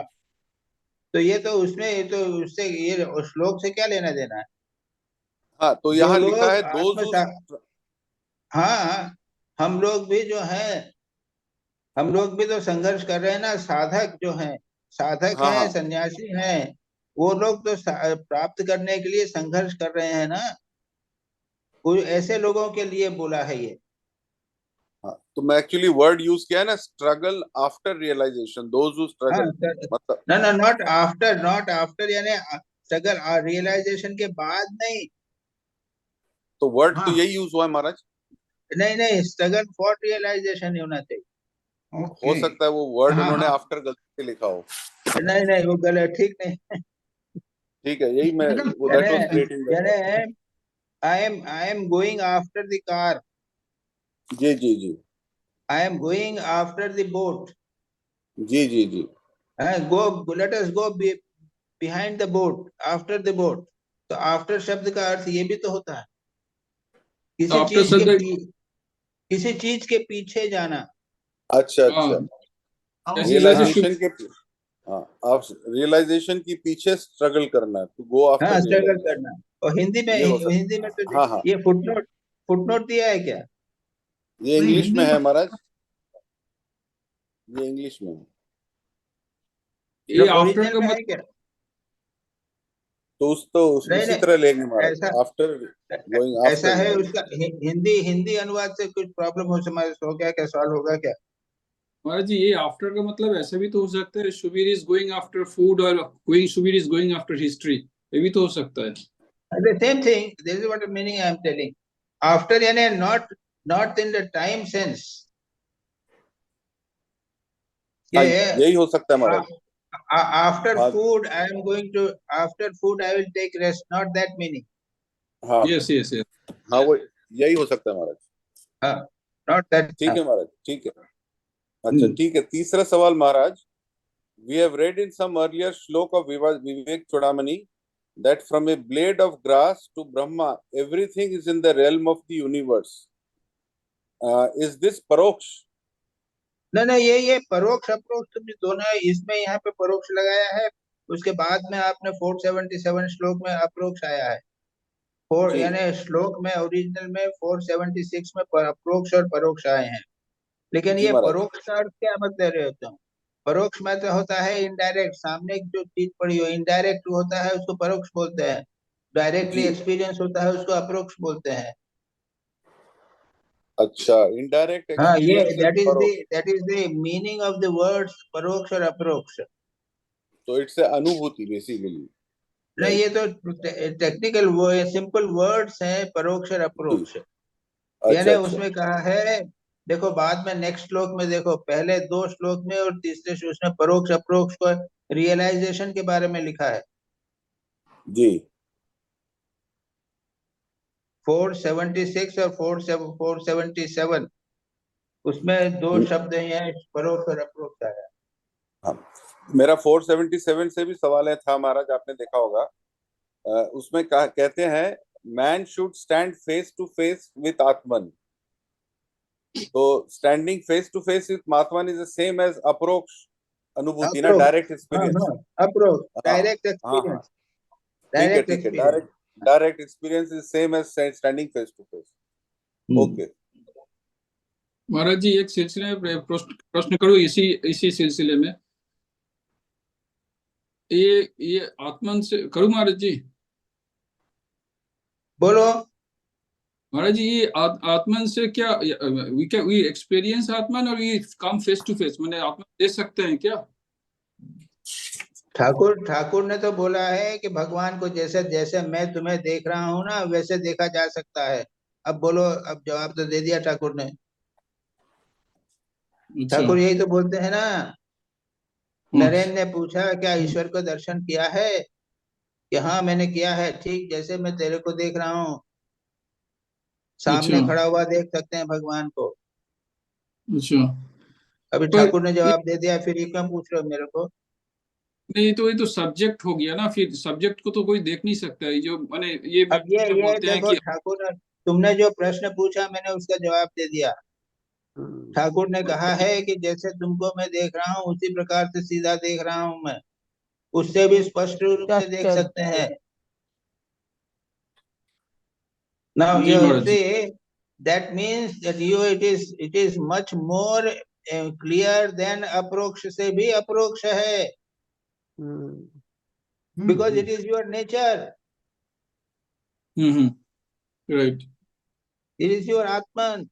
तो ये तो उसमें, ये तो उससे, ये श्लोक से क्या लेना देना है? हाँ, तो जो यहाँ लिखा लोग है दोज, हाँ, हम लोग भी जो है, हम लोग भी तो संघर्ष कर रहे हैं ना। साधक जो हैं, साधक हाँ हैं, हाँ सन्यासी हैं, वो लोग तो प्राप्त करने के लिए संघर्ष कर रहे हैं ना। कोई ऐसे लोगों के लिए बोला है ये। हाँ, तो मैं एक्चुअली वर्ड यूज किया है ना, struggle after realisation, those who हाँ, स्ट्रगल, मतलब ना ना, नॉट आफ्टर, नॉट आफ्टर, यानी स्ट्रगल रियलाइजेशन के बाद नहीं। तो वर्ड तो हाँ, यही यूज हुआ है महाराज। नहीं नहीं, स्ट्रगल फॉर रियलाइजेशन ही होना चाहिए। हो ओके। सकता है वो वर्ड हाँ उन्होंने हाँ, आफ्टर गलती से लिखा हो। नहीं नहीं, वो गलत, ठीक नहीं। ठीक है, यही मैं, स्ट्रगल वो फॉर दैट वाज यानी क्रिएटिंग दैट यानी word. I am going after the car, जी जी जी I am going after the boat, जी जी जी। go, let us go behind the boat, after the boat। तो आफ्टर शब्द का अर्थ ये भी तो होता है, किसी आफ्टर चीज के शब्द, किसी चीज के पीछे जाना। अच्छा हाँ, अच्छा, जैसे जैसे रियलाइजेशन के, हाँ, आप रियलाइजेशन की पीछे स्ट्रगल करना है, टू गो आफ्टर हाँ, स्ट्रगल रियलाइजेशन, करना। और हिंदी में, ये हो हिंदी में सकता तो है। हाँ हाँ, ये फुटनोट, फुटनोट दिया है क्या? ये नहीं, इंग्लिश हिंदी में में है महाराज, ये इंग्लिश में है। ये आफ्टर ओरिजिनल का में है मतलब, क्या? नहीं उसी नहीं, तरह लेंगे महाराज, ऐसा आफ्टर गोइंग ऐसा आफ्टर। है उसका हिंदी हिंदी अनुवाद से कुछ प्रॉब्लम हो गया क्या, सॉल्व होगा क्या? महाराज जी ये आफ्टर का मतलब ऐसा भी तो हो सकता है, Subir is going after food or going Subir is going after history, ये भी तो हो सकता है। The same thing. This is what the meaning I am telling. After, यानी not in the time sense. हाँ, ये यही हो सकता है महाराज। after हाँ food I am going to, after food I will take rest. Not that meaning. हाँ yes yes yes. हाँ, वो यही हो सकता है महाराज। हाँ, not that. ठीक है महाराज, ठीक है। अच्छा हम्म, ठीक है, तीसरा सवाल महाराज। We have read in some earlier श्लोक of Vivek Chudamani that from a blade of grass to Brahma, everything is in the realm of the universe. Is this paroks? नहीं नहीं, ये परोक्ष अप्रोक्ष तो भी दोनों है। इसमें यहाँ पे परोक्ष लगाया है, उसके बाद में आपने 477 श्लोक में अप्रोक्ष आया है। जी यानी श्लोक में ओरिजिनल में 476 में अप्रोक्ष और परोक्ष आए हैं। लेकिन जी ये महाराज। परोक्ष का अर्थ क्या मत दे रहे होते हो? परोक्ष मतलब होता है इनडायरेक्ट, सामने एक जो चीज पड़ी हो, इनडायरेक्ट होता है उसको परोक्ष बोलते हैं। डायरेक्टली जी, एक्सपीरियंस होता है उसको अप्रोक्ष बोलते हैं। अच्छा, इनडायरेक्ट हाँ, ये एक्सपीरियंस इज परोक्ष, that is the meaning of the words परोक्ष और अप्रोक्ष। तो इट्स अनुभूति बेसिकली, नहीं, राइट? ये तो टेक्निकल वो सिंपल वर्ड्स हैं, परोक्ष और जी, अप्रोक्ष। अच्छा यानी अच्छा। उसमें कहा है, देखो बाद में नेक्स्ट श्लोक में देखो, पहले दो श्लोक में और तीसरे श्लोक में परोक्ष अप्रोक्ष को रियलाइजेशन के बारे में लिखा है। जी 476 और 477 उसमें दो शब्द हैं, परोक्ष और अप्रोक्ष आया। हाँ, मेरा 477 से भी सवाल है था महाराज, आपने देखा होगा। उसमें कहते हैं man should stand face to face with Atman, तो standing face to face with Atman is the same as अप्रोक्ष अनुभूति ना, अप्रोक्ष, डायरेक्ट हाँ एक्सपीरियंस। हाँ, अप्रोक्ष हाँ डायरेक्ट हाँ हाँ, एक्सपीरियंस, डायरेक्ट ठीक है, experience. Direct experience is same as standing face to face. Okay Maharaj ji एक सिलसिले में प्रश्न करूँ, इसी इसी सिलसिले में, ये आत्मन से करूँ महाराज जी? बोलो। महाराज जी ये आत्मन से क्या, वी एक्सपीरियंस आत्मन और ये कम फेस टू फेस, मैंने आत्मन दे सकते हैं क्या? ठाकुर ने तो बोला है कि भगवान को जैसे जैसे मैं तुम्हें देख रहा हूँ ना वैसे देखा जा सकता है। अब बोलो, अब जवाब तो दे दिया ठाकुर ने। अच्छा, ठाकुर यही तो बोलते हैं ना। हाँ, नरेन ने पूछा क्या ईश्वर को दर्शन किया है, कि हाँ मैंने किया है, ठीक जैसे मैं तेरे को देख रहा हूँ, अच्छा, सामने खड़ा हुआ देख सकते हैं भगवान को। अच्छा। अभी पर ठाकुर ने जवाब दे दिया, फिर ये क्यों पूछ रहे हो मेरे को? नहीं, तो ये तो सब्जेक्ट हो गया ना, फिर सब्जेक्ट को तो कोई देख नहीं सकता है, जो मैंने ये अब ये बोलते हैं देखो कि ठाकुर ने, तुमने जो प्रश्न पूछा मैंने उसका जवाब दे दिया। ठाकुर ने कहा है कि जैसे तुमको मैं देख रहा हूँ उसी प्रकार से सीधा देख रहा हूँ मैं, उससे भी स्पष्ट रूप से देख सकते हैं। Now ji you Maharaj ji. see, that means that it is much more clear than अप्रोक्ष से भी अप्रोक्ष है, because it is your nature, right. it is your Atman.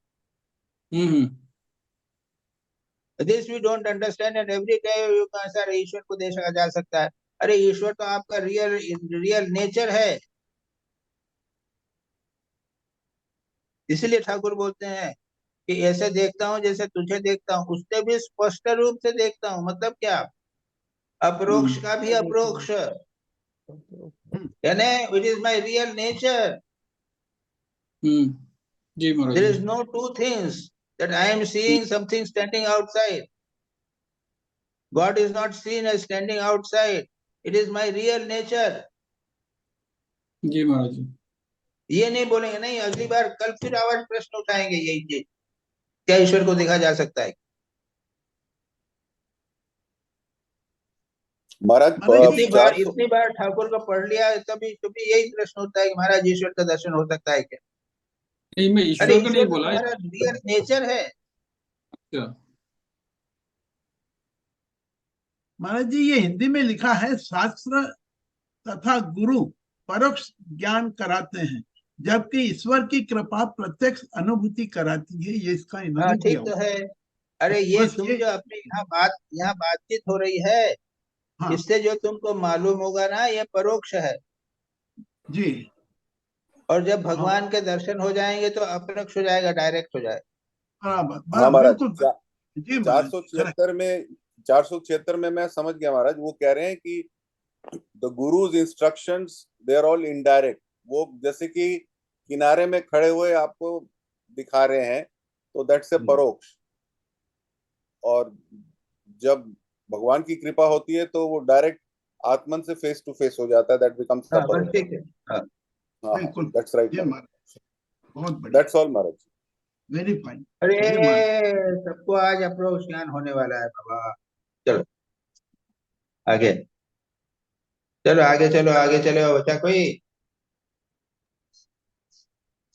This we don't understand, and every time you can say ईश्वर को देखा जा सकता है। अरे ईश्वर तो आपका रियल नेचर है। इसलिए ठाकुर बोलते हैं कि ऐसे देखता हूँ जैसे तुझे देखता हूँ, उससे भी स्पष्ट रूप से देखता हूँ। मतलब क्या? अप्रोक्ष का भी अप्रोक्ष, यानी it is my real nature. जी महाराज देयर जी। Is no two things that I am seeing something standing outside. God is not seen as standing outside, it is my real nature. जी महाराज जी। ये नहीं बोलेंगे नहीं, अगली बार कल फिर आवाज प्रश्न उठाएंगे यही चीज, क्या ईश्वर को देखा जा सकता है? महाराज इतनी बार ठाकुर को पढ़ लिया तभी यही प्रश्न होता है कि महाराज ईश्वर का दर्शन हो सकता है क्या? नहीं, मैं ईश्वर को नहीं बोला। हमारा रियल नेचर है। अच्छा महाराज जी, ये हिंदी में लिखा है, शास्त्र तथा गुरु परोक्ष ज्ञान कराते हैं, जबकि ईश्वर की कृपा प्रत्यक्ष अनुभूति कराती है। ये इसका इन्होंने ठीक तो है। अरे ये तुम जो अपने यहाँ बातचीत हो रही है, इससे जो तुमको मालूम होगा ना, ये परोक्ष है जी। और जब भगवान के दर्शन हो जाएंगे तो अपरोक्ष हो जाएगा, डायरेक्ट हो जाएगा। हाँ महाराज, 476 में मैं समझ गया महाराज। वो कह रहे हैं कि the guru's instructions they are all indirect. वो जैसे कि किनारे में खड़े हुए आपको दिखा रहे हैं, तो दैट्स ए परोक्ष। और जब भगवान की कृपा होती है तो वो डायरेक्ट आत्मन से फेस टू फेस हो जाता है, दैट बिकम्स द परोक्ष। ठीक है, बिल्कुल, दैट्स राइट। बहुत बढ़िया, that's all Maharaj. Very fine. अरे सबको आज अप्रोक्ष ज्ञान होने वाला है बाबा। चलो आगे, चलो आगे, चलो आगे, चलो बच्चा। कोई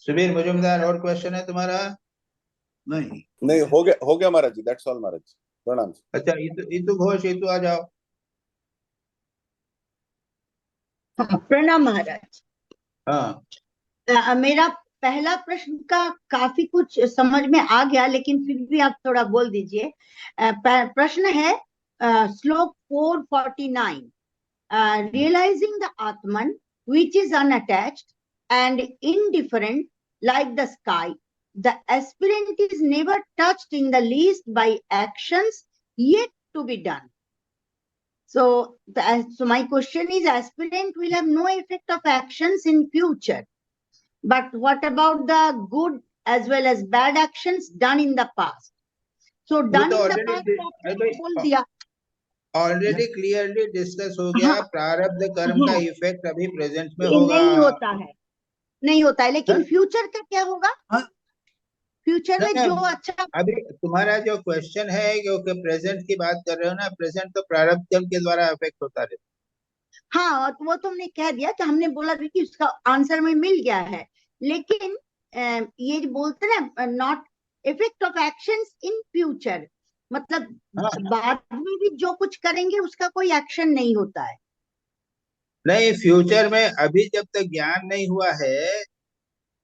सुबीर मजुमदार और क्वेश्चन है तुम्हारा? नहीं, हो गया महाराज जी। दैट्स ऑल महाराज। प्रणाम। अच्छा इतु घोष, इतु आ जाओ। प्रणाम महाराज। हाँ, मेरा पहला प्रश्न का काफी कुछ समझ में आ गया, लेकिन फिर भी आप थोड़ा बोल दीजिए। प्रश्न है श्लोक 449, realizing the Atman which is unattached and indifferent like the sky, the aspirant is never touched in the least by actions yet to be done. So my question is, aspirant will have no effect of actions in future, but what about the good as well as bad actions done in the past? So done in the past आपने बोल दिया, already clearly discuss हो गया। प्रारब्ध कर्म का effect अभी present में होगा, नहीं होता है, लेकिन फ्यूचर का क्या होगा? फ्यूचर में जो अच्छा, अभी तुम्हारा जो क्वेश्चन है क्योंकि प्रेजेंट की बात कर रहे हो ना, प्रेजेंट तो प्रारब्ध कर्म के द्वारा अफेक्ट होता रहता। हाँ, वो तुमने कह दिया कि हमने बोला भी कि उसका आंसर में मिल गया है, लेकिन ये बोलते ना not effect of actions in future, मतलब बाद में भी जो कुछ करेंगे उसका कोई एक्शन नहीं होता है। नहीं, फ्यूचर में अभी जब तक ज्ञान नहीं हुआ है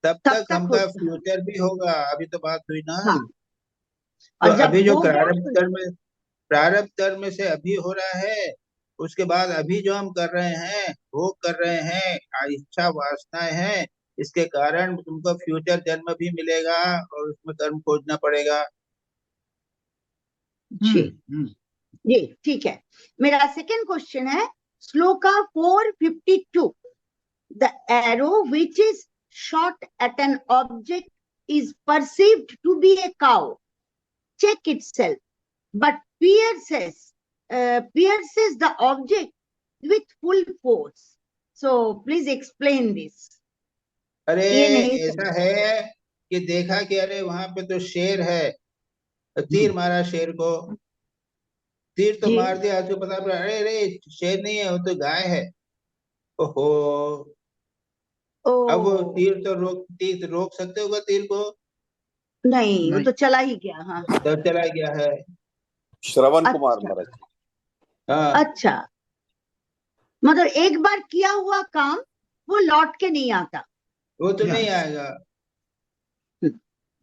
तब तक हमका फ्यूचर भी होगा। अभी तो बात हुई ना। हाँ। तो अभी जो प्रारब्ध कर्म से अभी हो रहा है, उसके बाद अभी जो हम कर रहे हैं, भोग कर रहे हैं, इच्छा वासनाएं हैं, इसके कारण तुमको फ्यूचर जन्म भी मिलेगा और उसमें कर्म खोजना पड़ेगा। जी ठीक है। मेरा सेकंड क्वेश्चन है shloka 452, the arrow which is shot at an object is perceived to be a cow, check itself, but pierces the object with full force. So please explain this. अरे ये नहीं ऐसा है कि देखा कि अरे वहां पे तो शेर है, तो तीर मारा शेर को, तीर तो जी मार दिया तो पता पड़ा अरे अरे शेर नहीं है वो तो गाय है। ओहो, ओ अब वो तीर रोक सकते होगा तीर को? नहीं, वो नहीं। तो चला ही गया। हाँ तो चला गया है। श्रवण कुमार अच्छा महाराज। हाँ, अच्छा, मतलब एक बार किया हुआ काम वो लौट के नहीं आता। वो तो नहीं Yes. आएगा।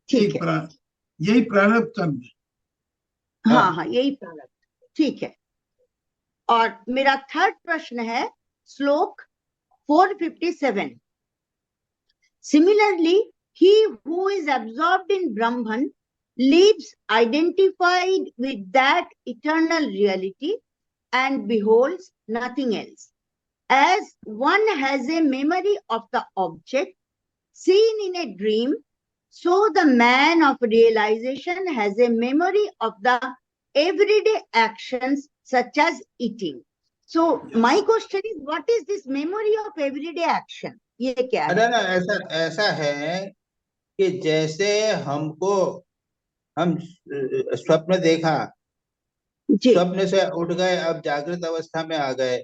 ठीक है, यही प्रारब्ध कर्म है। हाँ हाँ, यही प्रारब्ध। ठीक है। और मेरा थर्ड प्रश्न है श्लोक 457। Similarly, he who is absorbed in Brahman lives identified with that eternal reality and beholds nothing else. As one has a memory of the object seen in a dream, so the man of realization has a memory of the everyday actions such as eating. So my question is, what is this memory of everyday action? ये क्या अरे है? ना, ऐसा ऐसा है कि जैसे हम स्वप्न देखा, जी स्वप्न से उठ गए, अब जागृत अवस्था में आ गए,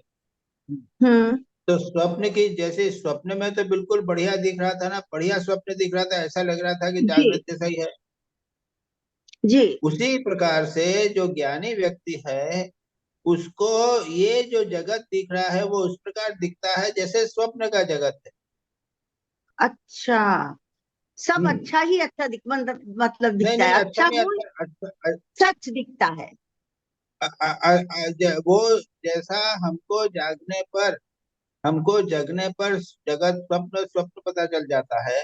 हम्म तो स्वप्न की जैसे स्वप्न में तो बिल्कुल बढ़िया दिख रहा था ना, बढ़िया स्वप्न दिख रहा था, ऐसा लग रहा था कि जी जागृत जैसा ही है। जी उसी प्रकार से जो ज्ञानी व्यक्ति है उसको ये जो जगत दिख रहा है वो उस प्रकार दिखता है जैसे स्वप्न का जगत है। अच्छा, सब अच्छा ही अच्छा मतलब नहीं दिखता नहीं, है। अच्छा अच्छा नहीं, बोल, अच्छा, सच दिखता है। वो जैसा हमको जगने पर जगत स्वप्न स्वप्न पता चल जाता है,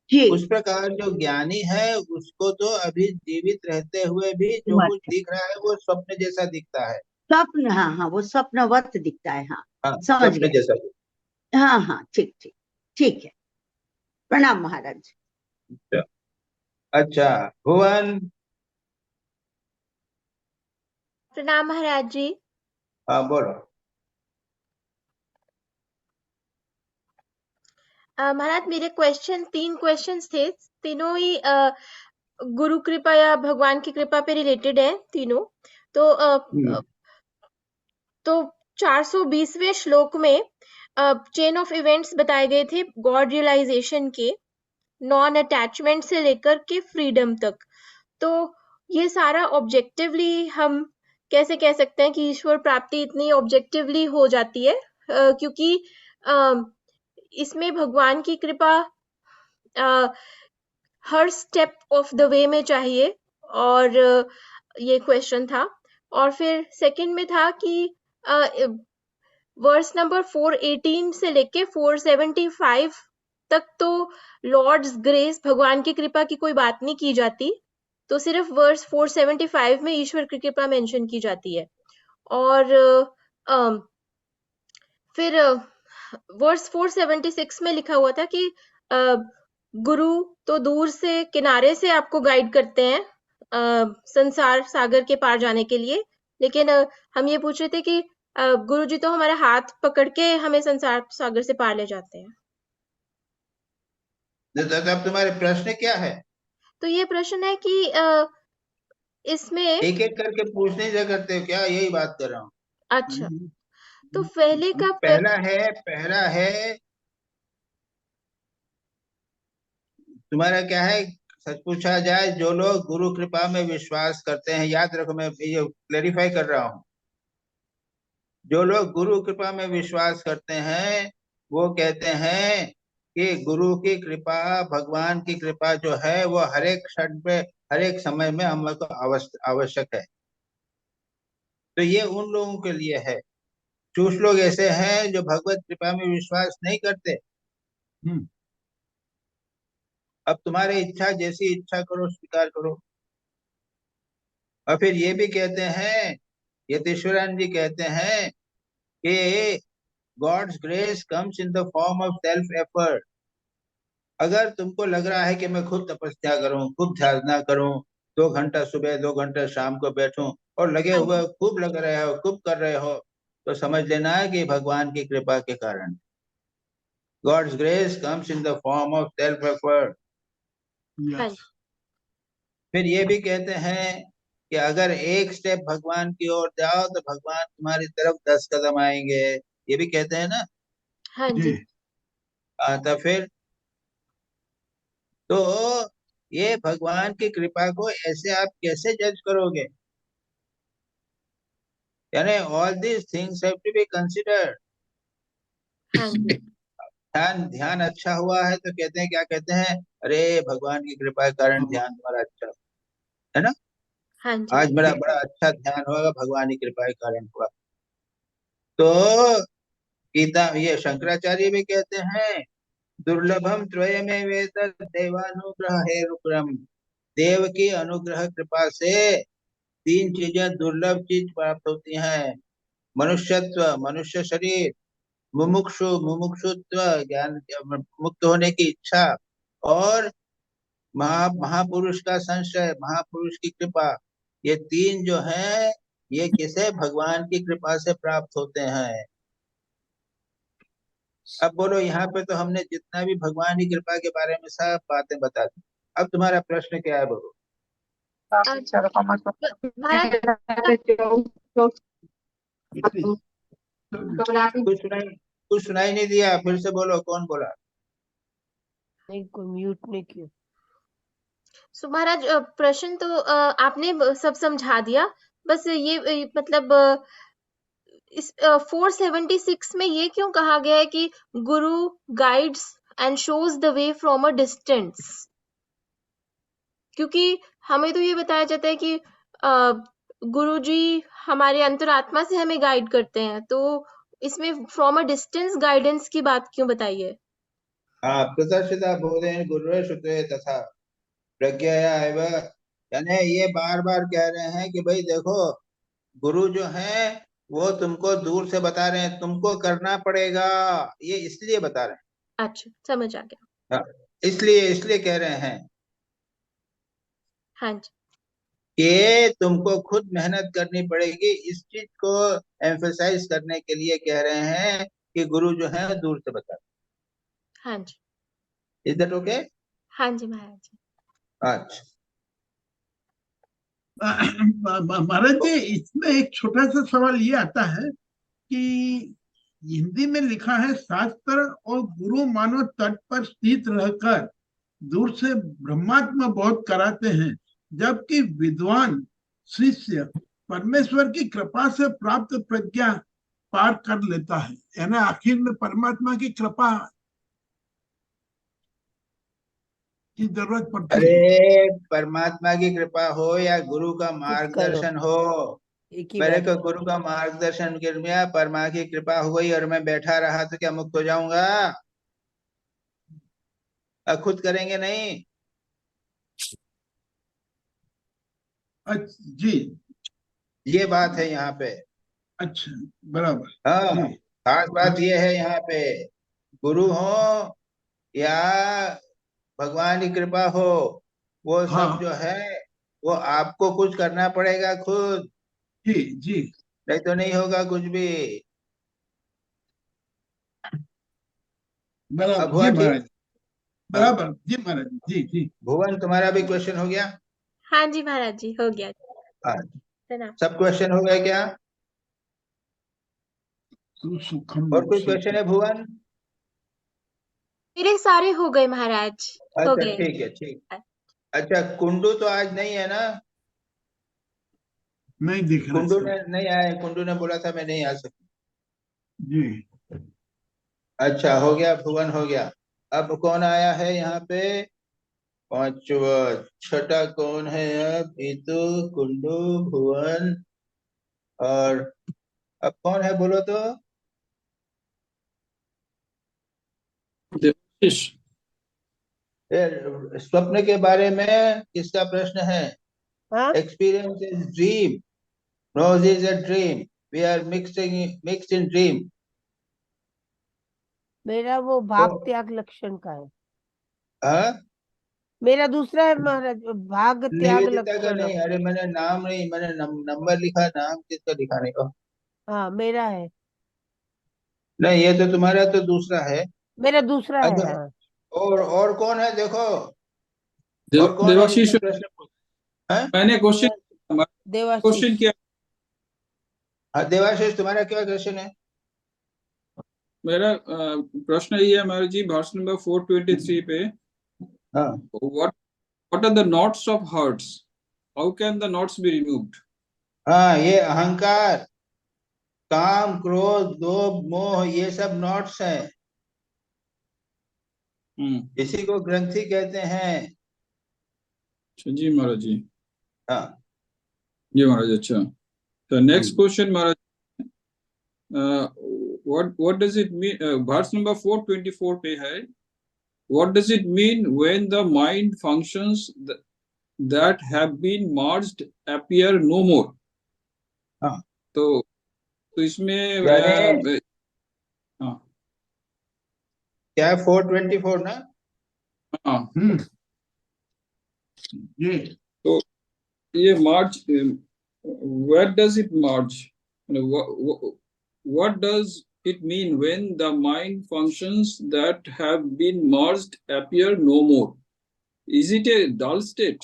जी उस प्रकार जो ज्ञानी है उसको तो अभी जीवित रहते हुए भी जो कुछ मत दिख रहा है वो स्वप्न जैसा दिखता है। स्वप्न, हाँ हाँ, वो स्वप्नवत दिखता है। हाँ, हाँ, समझ स्वप्न गए। जैसा। हाँ हाँ, ठीक ठीक, ठीक है। प्रणाम महाराज। अच्छा, भुवन। प्रणाम महाराज जी। हाँ, बोलो। महाराज मेरे तीन क्वेश्चंस थे, तीनों ही गुरु कृपा या भगवान की कृपा पे रिलेटेड है तीनों। तो हम्म, तो 420वें श्लोक में चेन ऑफ इवेंट्स बताए गए थे गॉड रियलाइजेशन के, नॉन अटैचमेंट से लेकर के फ्रीडम तक। तो ये सारा ऑब्जेक्टिवली हम कैसे कह सकते हैं कि ईश्वर प्राप्ति इतनी ऑब्जेक्टिवली हो जाती है? क्योंकि इसमें भगवान की कृपा हर स्टेप ऑफ द वे में चाहिए, और ये क्वेश्चन था। और फिर सेकंड में था कि वर्स नंबर 418 से लेके 475 तक तो लॉर्ड्स ग्रेस, भगवान की कृपा की कोई बात नहीं की जाती, तो सिर्फ वर्स 475 में ईश्वर की कृपा मेंशन की जाती है। और फिर वर्स 476 में लिखा हुआ था कि गुरु तो दूर से किनारे से आपको गाइड करते हैं संसार सागर के पार जाने के लिए, लेकिन हम ये पूछ रहे थे कि गुरु जी तो हमारे हाथ पकड़ के हमें संसार सागर से पार ले जाते हैं। तो अब तुम्हारे प्रश्न क्या है? तो ये प्रश्न है कि इसमें एक एक करके पूछने से करते हो क्या? यही बात कर रहा हूँ। अच्छा, तो पहले का पहला है तुम्हारा क्या है? सच पूछा जाए, जो लोग गुरु कृपा में विश्वास करते हैं, याद रखो मैं ये क्लेरिफाई कर रहा हूँ, जो लोग गुरु कृपा में विश्वास करते हैं वो कहते हैं कि गुरु की कृपा, भगवान की कृपा जो है वो हर एक क्षण पे, हर एक समय में हमको आवश्यक है। तो ये उन लोगों के लिए है। कुछ लोग ऐसे हैं जो भगवत कृपा में विश्वास नहीं करते। अब तुम्हारी इच्छा, जैसी इच्छा करो स्वीकार करो। और फिर ये भी कहते हैं, यतीश्वरान जी कहते हैं कि God's grace comes in the form of self effort. अगर तुमको लग रहा है कि मैं खूब तपस्या करूं, खूब साधना करूं, 2 घंटा सुबह 2 घंटा शाम को बैठूं, और लगे हाँ हुए जी, खूब लग रहे हो, खूब कर रहे हो, तो समझ लेना है कि भगवान की कृपा के कारण। God's grace comes in the form of self effort. Yes. फिर ये भी कहते हैं कि अगर एक स्टेप भगवान की ओर जाओ तो भगवान तुम्हारी तरफ 10 कदम आएंगे, ये भी कहते हैं ना। हाँ जी। जी। तो फिर तो ये भगवान की कृपा को ऐसे आप कैसे जज करोगे? यानी all these things have to be considered. हाँ जी। ध्यान अच्छा हुआ है तो कहते हैं, क्या कहते हैं, अरे भगवान की कृपा के कारण ध्यान तुम्हारा अच्छा है ना, हाँ जी। आज मेरा बड़ा अच्छा ध्यान होगा, भगवान की कृपा के कारण हुआ। तो गीता, ये शंकराचार्य भी कहते हैं, दुर्लभम त्रयमेव एतत् देवानुग्रह हेरुक्रम। देव की अनुग्रह कृपा से 3 चीजें दुर्लभ चीज प्राप्त होती हैं, मनुष्यत्व, मनुष्य शरीर, मुमुक्षुत्व, ज्ञान मुक्त होने की इच्छा, और महापुरुष का संशय, महापुरुष की कृपा। ये 3 जो है ये किसे भगवान की कृपा से प्राप्त होते हैं। अब बोलो, यहाँ पे तो हमने जितना भी भगवान की कृपा के बारे में सब बातें बता दी, अब तुम्हारा प्रश्न क्या है बोलो? महाराज कुछ सुनाई नहीं दिया, फिर से बोलो, कौन बोला? नहीं, कोई म्यूट नहीं किया। सो महाराज प्रश्न तो आपने सब समझा दिया, बस ये मतलब इस 476 में ये क्यों कहा गया है कि गुरु guides and shows the way from a distance? क्योंकि हमें तो ये बताया जाता है कि गुरु जी हमारे अंतरात्मा से हमें गाइड करते हैं, तो इसमें फ्रॉम अ डिस्टेंस गाइडेंस की बात क्यों बताई है? हाँ, प्रदर्शिता बोधेन गुरुवे श्रुते तथा प्रज्ञया एव, यानी ये बार बार कह रहे हैं कि भाई देखो, गुरु जो है वो तुमको दूर से बता रहे हैं, तुमको करना पड़ेगा, ये इसलिए बता रहे हैं। अच्छा, समझ आ गया। हाँ, इसलिए कह रहे हैं हाँ जी। कि तुमको खुद मेहनत करनी पड़ेगी, इस चीज को एम्फसाइज करने के लिए कह रहे हैं कि गुरु जो है दूर से बता रहे हाँ जी। हैं। Is that okay? हाँ जी महाराज जी। अच्छा, महाराज जी, इसमें एक छोटा सा सवाल ये आता है कि हिंदी में लिखा है, शास्त्र और गुरु मानो तट पर स्थित रहकर दूर से ब्रह्मात्म बोध कराते हैं, जबकि विद्वान शिष्य परमेश्वर की कृपा से प्राप्त प्रज्ञा पार कर लेता है। यानी आखिर में परमात्मा की कृपा की जरूरत पड़ती है। अरे परमात्मा की कृपा हो या गुरु का करो, मार्गदर्शन हो, एक ही मेरे बात को है। गुरु का मार्गदर्शन कर दिया, परमा की कृपा हो गई और मैं बैठा रहा तो क्या मुक्त हो जाऊंगा? खुद करेंगे नहीं। अच्छा जी। ये बात है यहाँ पे। अच्छा, बराबर। हाँ, जी। खास बात अच्छा, ये है यहाँ पे, गुरु हो या भगवान की कृपा हो, वो सब हाँ जो है वो आपको कुछ करना पड़ेगा खुद, जी जी, नहीं तो नहीं होगा कुछ भी। अब बराबर हुआ जी ठीक? महाराज, हाँ, बराबर जी महाराज जी जी। भुवन तुम्हारा भी क्वेश्चन हो गया? हाँ जी महाराज जी, हो गया। हाँ, प्रणाम। सब क्वेश्चन हो गए क्या? सुखम और कोई क्वेश्चन है भुवन? मेरे सारे हो गए महाराज, हो अच्छा गए। ठीक है, ठीक। अच्छा, कुंडू तो आज नहीं है ना? नहीं दिख रहा कुंडू सर। ने नहीं आया, कुंडू ने बोला था मैं नहीं आ सकती। जी। अच्छा, हो गया, भुवन हो गया। अब कौन आया है यहाँ पे? पांचवा, छठा कौन है? अब भीतू, कुंडू, भुवन, और अब कौन है बोलो तो? देवाशीष। स्वप्न के बारे में किसका प्रश्न है? हाँ, experience is dream, knows is a dream, we are mixed in dream. मेरा वो भाग त्याग लक्षण का है। हाँ, मेरा दूसरा है महाराज, भाग त्याग निवेदिता का लक्षण। नहीं, अरे मैंने नाम नहीं, मैंने नंबर लिखा, नाम किसका लिखा नहीं? हाँ, मेरा है। नहीं, ये तो तुम्हारा तो दूसरा है। मेरा दूसरा है। अच्छा, हाँ, और कौन है देखो, और कौन है देवाशीष, जिसने प्रश्न पूछा है? मैंने क्वेश्चन देवाशीष। किया। हाँ, देवाशीष तुम्हारा क्या क्वेश्चन है? मेरा प्रश्न ये है महाराज जी, वर्स नंबर 423 पे, हाँ what are the knots of hearts? How can the knots be removed? हाँ, ये अहंकार, काम, क्रोध, लोभ, मोह, ये सब नॉट्स हैं। इसी को ग्रंथि कहते हैं। अच्छा जी महाराज जी। हाँ जी महाराज। अच्छा, तो next question Maharaj, what does it mean, verse number 424 पे है, what does it mean when the mind functions that have been merged appear no more? हाँ, तो इसमें यानी हाँ क्या है 424 ना? हाँ, ये तो ये merge, where does it merge? What does it mean when the mind functions that have been merged appear no more? Is it a dull state?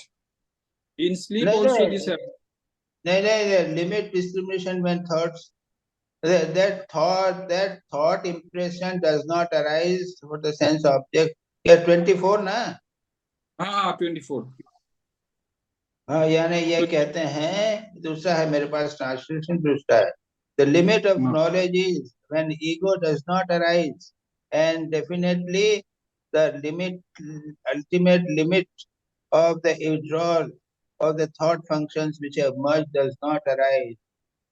In sleep नहीं also नहीं this happens. नहीं, limit discrimination when thoughts, that thought impression does not arise for the sense object. Yeah, 24 ना? हाँ 24. हाँ, यानी ये कहते हैं, दूसरा है मेरे पास ट्रांसलेशन, दूसरा है the limit of knowledge is when ego does not arise, and definitely the ultimate limit of the withdrawal of the thought functions which have merged does not arise.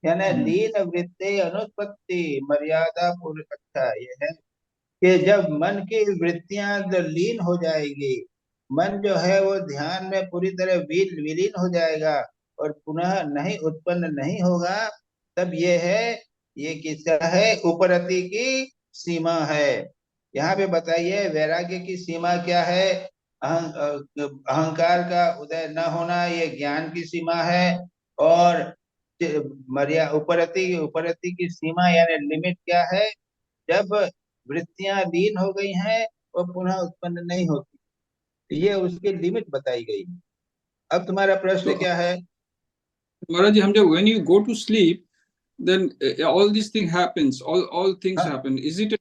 यानी लीन वृत्ति अनुत्पत्ति मर्यादा पूर्व। अच्छा, ये है कि जब मन की वृत्तियां लीन हो जाएगी, मन जो है वो ध्यान में पूरी तरह विलीन हो जाएगा और पुनः नहीं उत्पन्न नहीं होगा, तब ये है, ये किस्सा है उपरति की सीमा है। यहाँ पे बताइए वैराग्य की सीमा क्या है? अहंकार का उदय न होना, ये ज्ञान की सीमा है। और उपरति की सीमा यानी लिमिट क्या है? जब वृत्तियां लीन हो गई हैं वो पुनः उत्पन्न नहीं होती, ये उसकी लिमिट बताई गई। अब तुम्हारा प्रश्न क्या है? महाराज जी, हम जब when you go to sleep, then all these things happens, all things happen. Is it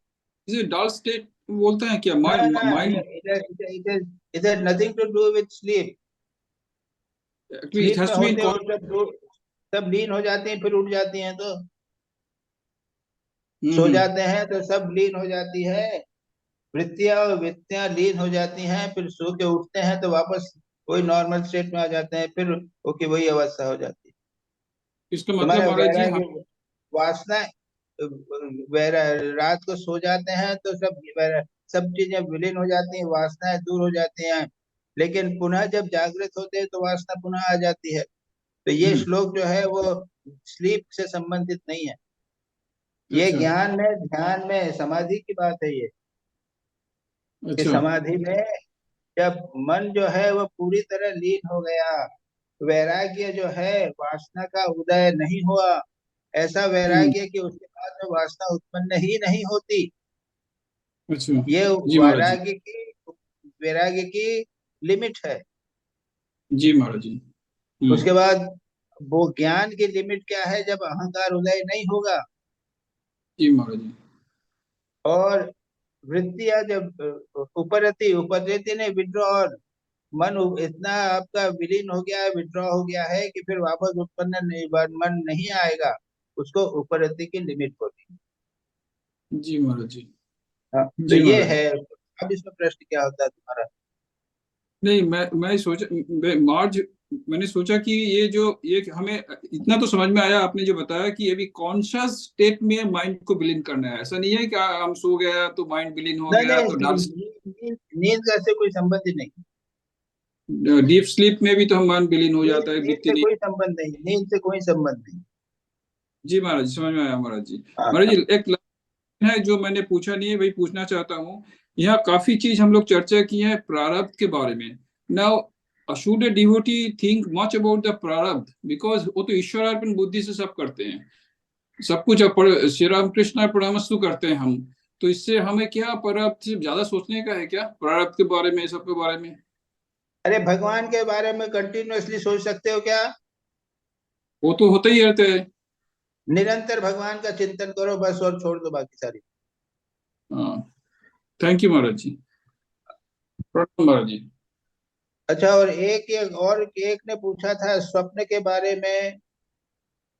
dull state बोलते हैं क्या? Mind it has nothing to do with sleep. it has to be सब लीन हो जाती हैं, फिर उठ जाती हैं, तो सो जाते हैं तो सब लीन हो जाती है, वृत्तियां लीन हो जाती हैं, फिर सो के उठते हैं तो वापस वही नॉर्मल स्टेट में आ जाते हैं, फिर ओके वही अवस्था हो जाती है। इसका मतलब महाराज जी वासना, रात को सो जाते हैं तो सब चीजें विलीन हो जाती हैं, वासनाएं दूर हो जाती हैं, लेकिन पुनः जब जागृत होते हैं तो वासना पुनः आ जाती है। तो ये श्लोक जो है वो स्लीप से संबंधित नहीं है, ये ज्ञान में, ध्यान में, समाधि की बात है। ये कि समाधि में जब मन जो है वो पूरी तरह लीन हो गया, वैराग्य जो है वासना का उदय नहीं हुआ, ऐसा वैराग्य कि उसके बाद में वासना उत्पन्न ही नहीं होती। ये वैराग्य की लिमिट है। जी महाराज जी। उसके बाद वो ज्ञान की लिमिट क्या है? जब अहंकार उदय नहीं होगा। जी महाराज जी। और वृत्तियां जब उपरति ने विड्रॉल, मन इतना आपका विलीन हो गया है, विड्रॉ हो गया है कि फिर वापस उत्पन्न मन नहीं आएगा, उसको उपरति की लिमिट होती है। जी महाराज जी। तो ये है। अब इसमें प्रश्न क्या होता है तुम्हारा? नहीं, मैंने सोचा कि ये हमें इतना तो समझ में आया, आपने जो बताया कि ये भी कॉन्शियस स्टेट में माइंड को विलीन करना है। ऐसा नहीं है कि हम सो गया तो माइंड विलीन हो गया तो नींद का से कोई संबंध ही नहीं। डीप स्लीप में भी तो हम माइंड विलीन हो जाता है। नींद से कोई संबंध नहीं, नींद से कोई संबंध नहीं। जी महाराज जी, समझ में आया महाराज जी। महाराज जी, एक है जो मैंने पूछा नहीं है, वही पूछना चाहता हूँ। यहाँ काफी चीज हम लोग चर्चा की है प्रारब्ध के बारे में। Now should a devotee think much about the प्रारब्ध, because वो तो ईश्वरार्पण बुद्धि से सब करते हैं, सब कुछ श्री राम कृष्ण परमस्तु करते हैं हम, तो इससे हमें क्या प्रारब्ध से ज्यादा सोचने का है क्या, प्रारब्ध के बारे में, सब के बारे में? अरे भगवान के बारे में कंटिन्यूअसली सोच सकते हो क्या? वो तो होता ही रहता है। निरंतर भगवान का चिंतन करो बस, और छोड़ दो बाकी सारी। हाँ, थैंक यू महाराज जी। प्रणाम महाराज जी। अच्छा, और एक ने पूछा था स्वप्न के बारे में,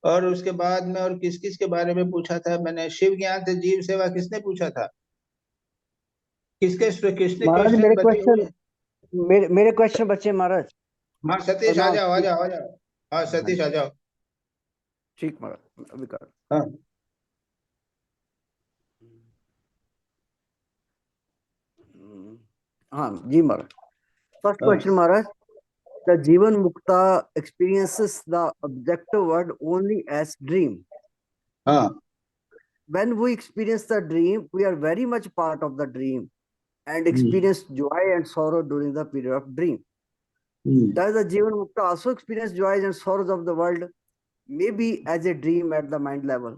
और उसके बाद में और किस किस के बारे में पूछा था मैंने? शिव ज्ञान से जीव सेवा किसने पूछा था? किसने महाराज क्वेश्चन मेरे बचे हुए क्वेश्चन हैं? मेरे क्वेश्चन बच्चे महाराज। हाँ सतीश, आ प्रणाम। जाओ आ जाओ आ जाओ। हाँ सतीश आ जाओ। ठीक महाराज, अभी कर। हाँ हाँ जी महाराज। फर्स्ट हाँ question Maharaj, the Jivan Mukta experiences the objective world only as dream. हाँ When we experience the dream, we are very much part of the dream and experience joy and sorrow during the period of dream. Does the Jivan Mukta also experience joys and sorrows of the world, maybe as a dream at the mind level?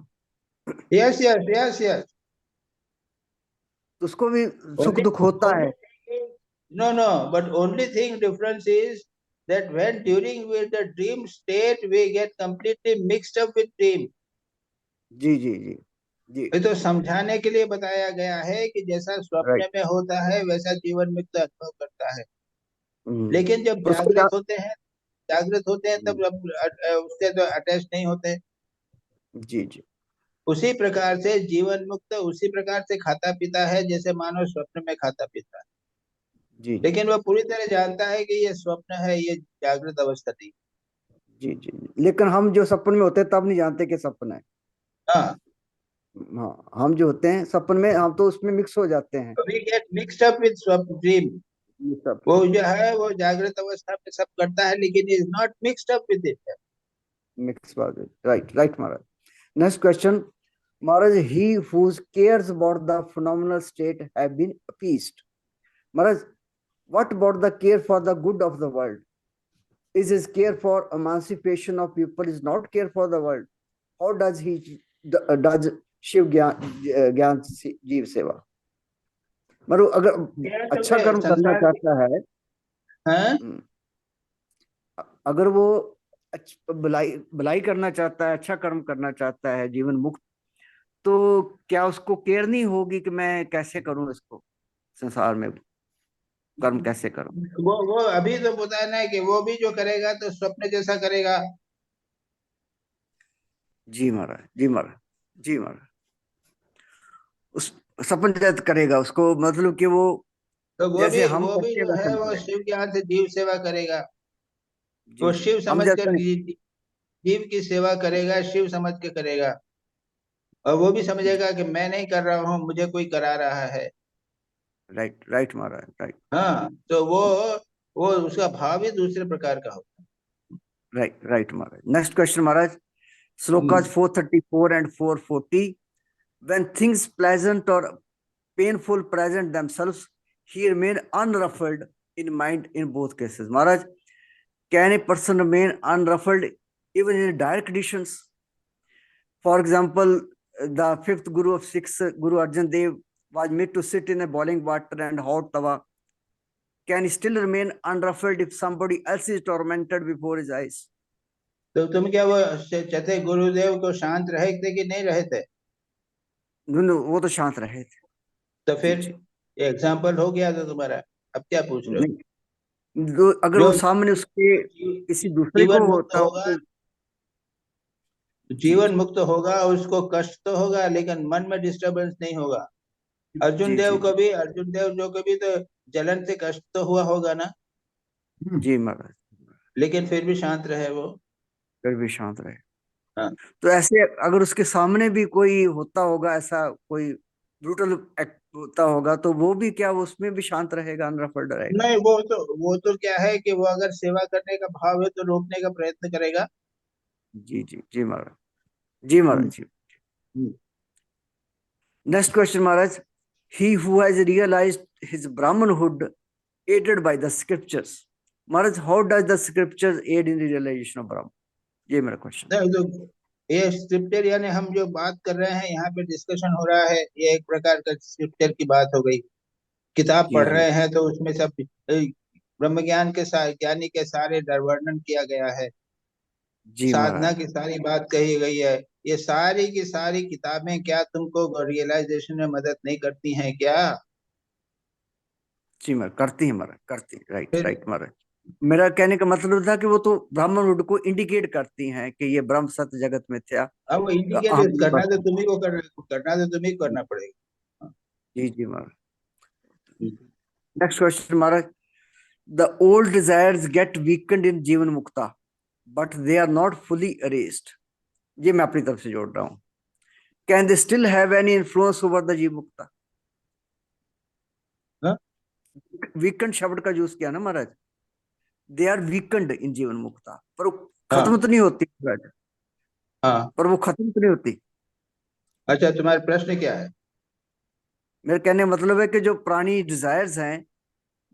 Yes yes yes yes. उसको भी सुख दुख होता है। No, no, but only thing difference is that when during with the dream state we get completely mixed up with dream. जी जी जी जी। ये तो समझाने के लिए बताया गया है कि जैसा स्वप्न में होता है वैसा जीवन मुक्त अनुभव करता है, लेकिन जब जागृत होते हैं तब उससे तो अटैच नहीं होते। जी जी। उसी प्रकार से जीवन मुक्त उसी प्रकार से खाता पीता है जैसे मानव स्वप्न में खाता पीता है, जी लेकिन वह पूरी तरह जानता है कि ये स्वप्न है, ये जागृत अवस्था नहीं। जी जी। लेकिन हम जो सपन में होते हैं तब नहीं जानते कि सपन है। हाँ हाँ, हम जो होते हैं सपन में, हम तो उसमें मिक्स हो जाते हैं। we get mixed up with स्वप्न ड्रीम। वो जो है वो जागृत अवस्था में सब करता है, लेकिन is not mixed up with it. Mixed बात है। right Maharaj. Next question, Maharaj, he whose cares about the phenomenal state have been appeased. Maharaj, what about the care for the good of the world? Is his care for emancipation of people is not care for the world? How does does Shiv ज्ञान जीव सेवा? मतलब अगर अच्छा कर्म करना चाहता है, अगर वो भलाई करना चाहता है, अच्छा कर्म करना चाहता है, जीवन मुक्त, तो क्या उसको केयर नहीं होगी कि मैं कैसे करूं इसको, संसार में कर्म कैसे करूं? वो अभी तो बताया ना कि वो भी जो करेगा तो स्वप्न जैसा करेगा। जी महाराज, जी महाराज, जी महाराज। उस सपन जैसा करेगा उसको, मतलब कि वो तो वो जैसे भी हम वो भी जो है वो शिव ज्ञान से जीव सेवा करेगा। वो शिव समझ कर जीव की सेवा करेगा, शिव समझ के करेगा, और वो भी समझेगा कि मैं नहीं कर रहा हूँ, मुझे कोई करा रहा है। राइट महाराज, राइट। हाँ, तो वो उसका भाव ही दूसरे प्रकार का होता है। Right Maharaj. Next question Maharaj, shlokas 434 and 440, when things pleasant or painful present themselves, he remain unruffled in mind in both cases. Maharaj, can a person remain unruffled even in dire conditions? For example, the fifth guru of Sikhs, Guru Arjan Dev, was made to sit in a boiling water and hot tawa. Can he still remain unruffled if somebody else is tormented before his eyes? तो तुम क्या वो चौथे गुरुदेव को शांत रहे थे कि नहीं रहे थे? वो तो शांत रहे थे। तो फिर एग्जाम्पल हो गया था तुम्हारा, अब क्या पूछ रहे हो? अगर वो सामने उसके किसी दूसरे को होता होगा, जीवन मुक्त होगा, उसको कष्ट तो होगा लेकिन मन में डिस्टरबेंस नहीं होगा। अर्जुन देव जो कभी तो जलन से कष्ट तो हुआ होगा ना? जी महाराज, लेकिन फिर भी शांत रहे वो, फिर भी शांत रहे। हाँ। तो ऐसे अगर उसके सामने भी कोई होता होगा, ऐसा कोई ब्रूटल एक्ट होता होगा, तो वो भी क्या उसमें भी शांत रहेगा, अनरफल्ड रहेगा? नहीं, वो तो क्या है कि वो अगर सेवा करने का भाव है तो रोकने का प्रयत्न करेगा। जी जी जी महाराज, जी Maharaj ji. Next question Maharaj, he who has realized his Brahmanhood aided by the scriptures. Maharaj, how does the scriptures aid in the realization of Brahman? ये मेरा क्वेश्चन। तो ये स्क्रिप्चर यानी हम जो बात कर रहे हैं यहाँ पे डिस्कशन हो रहा है, ये एक प्रकार का स्क्रिप्चर की बात हो गई। किताब जी पढ़ जी रहे हैं तो उसमें सब ब्रह्म ज्ञान के ज्ञानी के सारे वर्णन किया गया है, जी साधना महाराज। की सारी बात कही गई है। ये सारी की सारी किताबें क्या तुमको रियलाइजेशन में मदद नहीं करती हैं क्या? जी महाराज करती है महाराज, करती है। राइट फिर राइट महाराज। मेरा कहने का मतलब था कि वो तो ब्राह्मण को इंडिकेट करती हैं कि ये ब्रह्म सत्य जगत में था। अब वो इंडिकेट हम करना तो तुम्ही को करना पड़ेगा। जी जी Maharaj. Next question Maharaj, the old desires get weakened in जीवन mukta but they are not fully erased. ये मैं अपनी तरफ से जोड़ रहा हूँ। Can they still have any influence over the jivan mukta? Weekend शब्द का यूज किया ना महाराज, दे आर वीकेंड इन जीवन मुक्ता, पर वो खत्म तो नहीं होती महाराज। हाँ, पर वो खत्म तो नहीं होती। अच्छा तुम्हारा प्रश्न क्या है? मेरे कहने का मतलब है कि जो पुरानी डिजायर्स हैं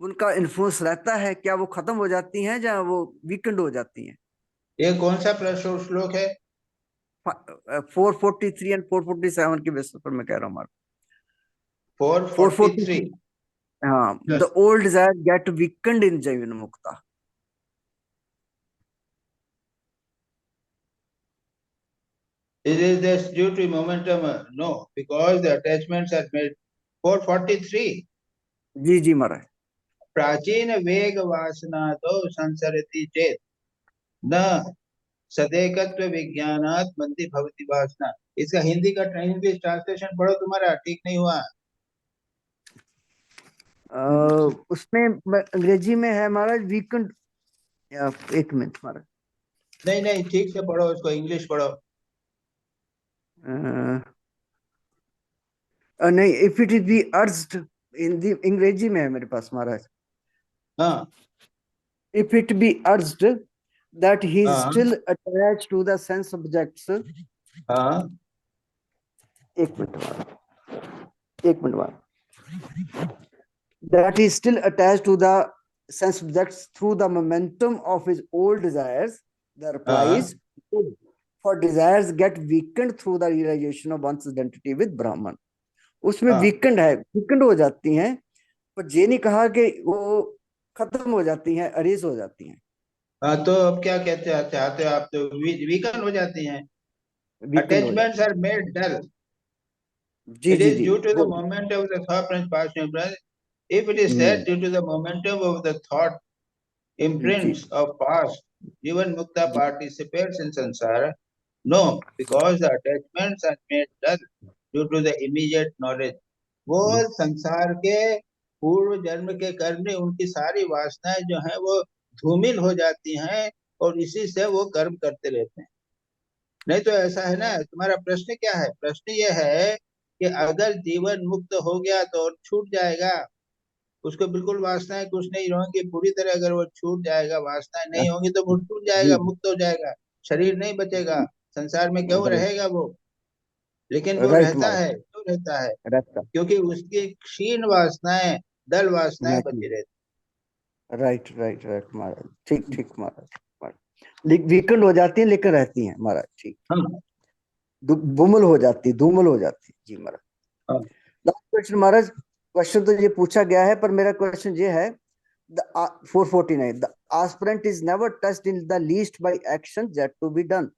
उनका इन्फ्लुएंस रहता है, क्या वो खत्म हो जाती हैं या वो वीकेंड हो जाती हैं? ये कौन सा प्रश्न श्लोक है? 443 एंड 447 के बेसिस पर मैं कह रहा हूँ हमारा 443। हाँ, Yes. The old desire get weakened in जीवन मुक्ता। Is it this due to momentum? No, because the attachments are made. 443. जी जी महाराज। प्राचीन वेग वासना तो संसरति चेत न सदेकत्व विज्ञानात् मंदी भवति वासना। इसका हिंदी का इंग्लिश ट्रांसलेशन पढ़ो, तुम्हारा ठीक नहीं हुआ। उसमें अंग्रेजी में है महाराज वीकेंड। एक मिनट महाराज। नहीं नहीं, ठीक से पढ़ो उसको, इंग्लिश पढ़ो। नहीं, if it is be urged, Hindi अंग्रेजी में है मेरे पास महाराज। हाँ, if it be urged that he is हाँ, still attached to the sense objects। हाँ, एक मिनट महाराज, एक minute Maharaj. that he is still attached to the sense objects through the momentum of his old desires, the reply is good, for desires get weakened through the realization of one's identity with Brahman। उसमें हाँ। Weekend है, weekend हो जाती हैं, पर ये नहीं कहा कि वो खत्म हो जाती हैं, अरेज हो जाती हैं। हाँ, तो अब क्या कहते चाहते हो आप? तो वीकन हो जाती हैं। वीकेंड हो Attachments जाती are made dull. Ji It ji is ji due to the वो moment of the thought and past imprint. If it is said due to the momentum of the thought ji imprints of past, even Mukta ji participates in samsara. No, because the attachments are made dull due to the immediate knowledge. वो संसार के पूर्व जन्म के कर्म में उनकी सारी वासनाएं जो हैं वो धूमिल हो जाती हैं और इसी से वो कर्म करते रहते हैं। नहीं तो ऐसा है ना, तुम्हारा प्रश्न क्या है? प्रश्न ये है कि अगर जीवन मुक्त हो गया तो और छूट जाएगा, उसको बिल्कुल वासनाएं कुछ नहीं रहेंगी, पूरी तरह अगर वो छूट जाएगा, वासनाएं नहीं होंगी तो वो छूट जाएगा, मुक्त हो जाएगा, शरीर नहीं बचेगा, संसार में क्यों रहेगा वो? लेकिन वो राइट रहता महाराज, है, क्यों रहता है? रहता क्योंकि उसकी क्षीण वासनाएं, दल वासनाएं बची रहती। राइट राइट राइट महाराज, ठीक ठीक महाराज। वीकेंड हो जाती है लेकिन रहती हैं महाराज, ठीक। हाँ, धूमल हो जाती, धूमल हो जाती जी महाराज। हाँ। लास्ट क्वेश्चन महाराज, क्वेश्चन तो ये पूछा गया है पर मेरा क्वेश्चन ये है, 449, the aspirant is never touched in the least by action that to be done.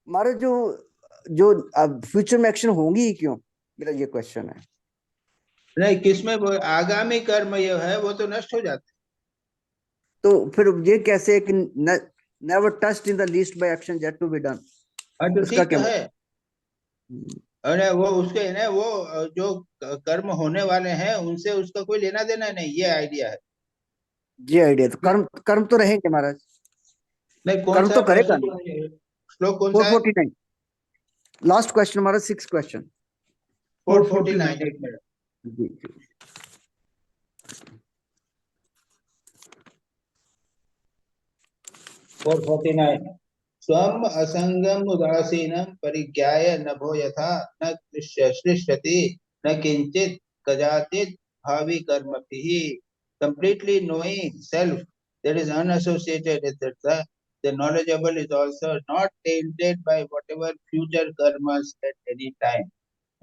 Maharaj जो जो फ्यूचर में एक्शन होंगी ही क्यों, मेरा ये क्वेश्चन है। नहीं, किसमें वो आगामी कर्म ये है वो तो नष्ट हो जाते हैं। तो फिर ये कैसे कि never touched in the least by action that to be done, तो उसका ठीक क्या है। अरे वो उसके ना वो जो कर्म होने वाले हैं उनसे उसका कोई लेना देना नहीं, ये आइडिया है। ये आइडिया, तो कर्म कर्म तो रहेंगे महाराज, नहीं, कौन कर्म सा तो करेगा प्रश्न, श्लोक कौन सा है? 449 लास्ट क्वेश्चन हमारा, 6 क्वेश्चन 449, एक मिनट। जी जी। स्वम असंगम उदासीनम परिज्ञाय नभो यथा न सृष्टि न किंचित कदाचित भावी कर्मभिः। Completely knowing self that is unassociated with it, the knowledgeable is also not tainted by whatever future karmas at any time.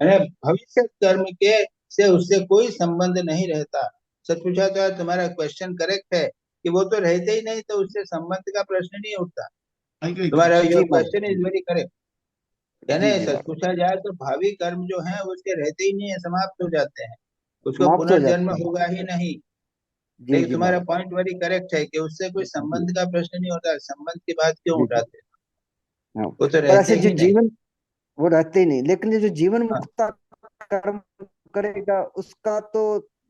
अरे भविष्य कर्म के से उससे कोई संबंध नहीं रहता। सच पूछा तो तुम्हारा क्वेश्चन करेक्ट है कि वो तो रहते ही नहीं, तो उससे संबंध का प्रश्न नहीं उठता। तुम्हारा your question is very correct. यानी सच पूछा जाए तो भावी कर्म जो है उसके रहते ही नहीं है, समाप्त हो जाते हैं, उसको पुनर्जन्म होगा ही नहीं। लेकिन तुम्हारा पॉइंट वेरी करेक्ट है कि उससे कोई संबंध का प्रश्न नहीं होता। संबंध की बात क्यों उठाते हैं? वो तो रहते ही नहीं। जीवन वो रहते ही नहीं, लेकिन ये जो जीवन मुक्ता कर्म करेगा उसका तो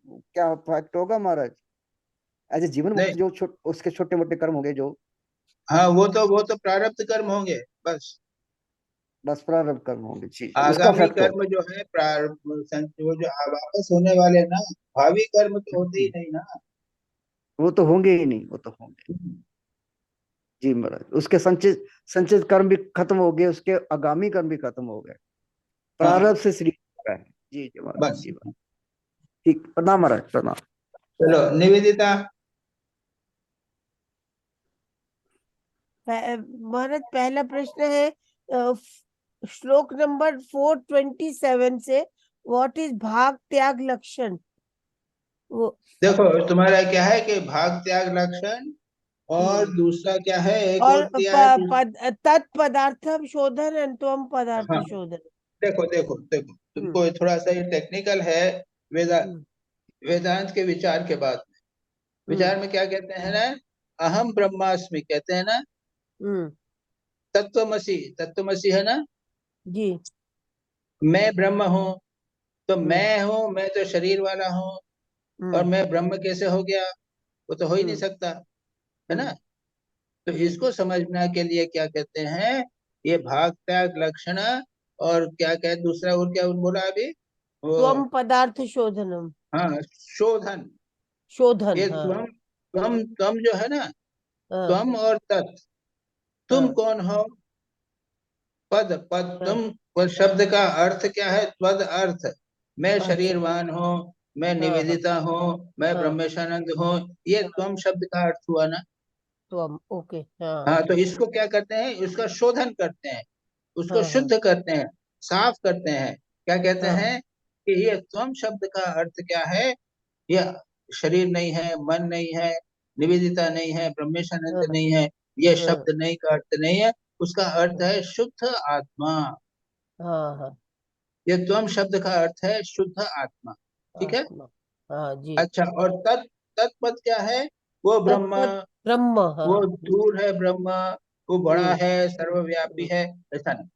क्या इफेक्ट होगा महाराज? एज ए जीवन मुक्त जो उसके छोटे मोटे कर्म होंगे जो, हाँ वो तो प्रारब्ध कर्म होंगे, बस प्रारब्ध कर्म होंगे। जी, आगामी कर्म जो है वो जो वापस होने वाले ना, भावी कर्म तो होते ही नहीं ना, वो तो होंगे ही नहीं, वो तो होंगे। जी महाराज, उसके संचित कर्म भी खत्म हो गए, उसके आगामी कर्म भी खत्म हो गए, प्रारब्ध से श्री है। जी जी महाराज, जी ठीक, प्रणाम महाराज, प्रणाम। चलो निवेदिता। महाराज पहला प्रश्न है श्लोक नंबर 427 से, व्हाट इज भाग त्याग लक्षण? वो देखो तुम्हारा क्या है कि भाग त्याग लक्षण, और दूसरा क्या है, एक और दिया है तत्पदार्थ शोधन एंड त्वम पदार्थ शोधन। देखो देखो देखो तुमको थोड़ा सा ये टेक्निकल है। वेदांत के विचार के बाद में विचार में क्या कहते हैं ना, अहम ब्रह्मास्मि कहते हैं ना, तत्वमसि है ना जी, मैं ब्रह्म हूँ, तो मैं हूँ, मैं तो शरीर वाला हूँ, और मैं ब्रह्म कैसे हो गया? वो तो हो ही नहीं सकता, है ना। तो इसको समझने के लिए क्या कहते हैं, ये भाग त्याग लक्षण, और क्या क्या दूसरा और क्या बोला अभी, वो त्वम पदार्थ शोधनम। हाँ, शोधन। ये त्वम जो है ना, त्वम और तत्, तुम कौन हो? पद तुम शब्द का अर्थ क्या है? त्वद अर्थ, मैं शरीरवान हूँ, मैं निवेदिता हूँ, मैं ब्रह्मेशानंद हूँ, ये त्वम शब्द का अर्थ हुआ ना। ओके, हाँ, तो इसको क्या करते हैं, इसका शोधन करते हैं, उसको शुद्ध करते हैं, साफ करते हैं। क्या कहते हैं कि ये त्वम शब्द का अर्थ क्या है? ये शरीर नहीं है, मन नहीं है, निवेदिता नहीं है, ब्रह्मेशानंद नहीं है, ये शब्द नहीं का अर्थ नहीं है, उसका अर्थ है शुद्ध आत्मा। ये त्वम शब्द का अर्थ है शुद्ध आत्मा, ठीक है। अच्छा, और तत्पद क्या है? वो ब्रह्म, वो दूर है ब्रह्म, वो बड़ा है, सर्वव्यापी है, ऐसा नहीं।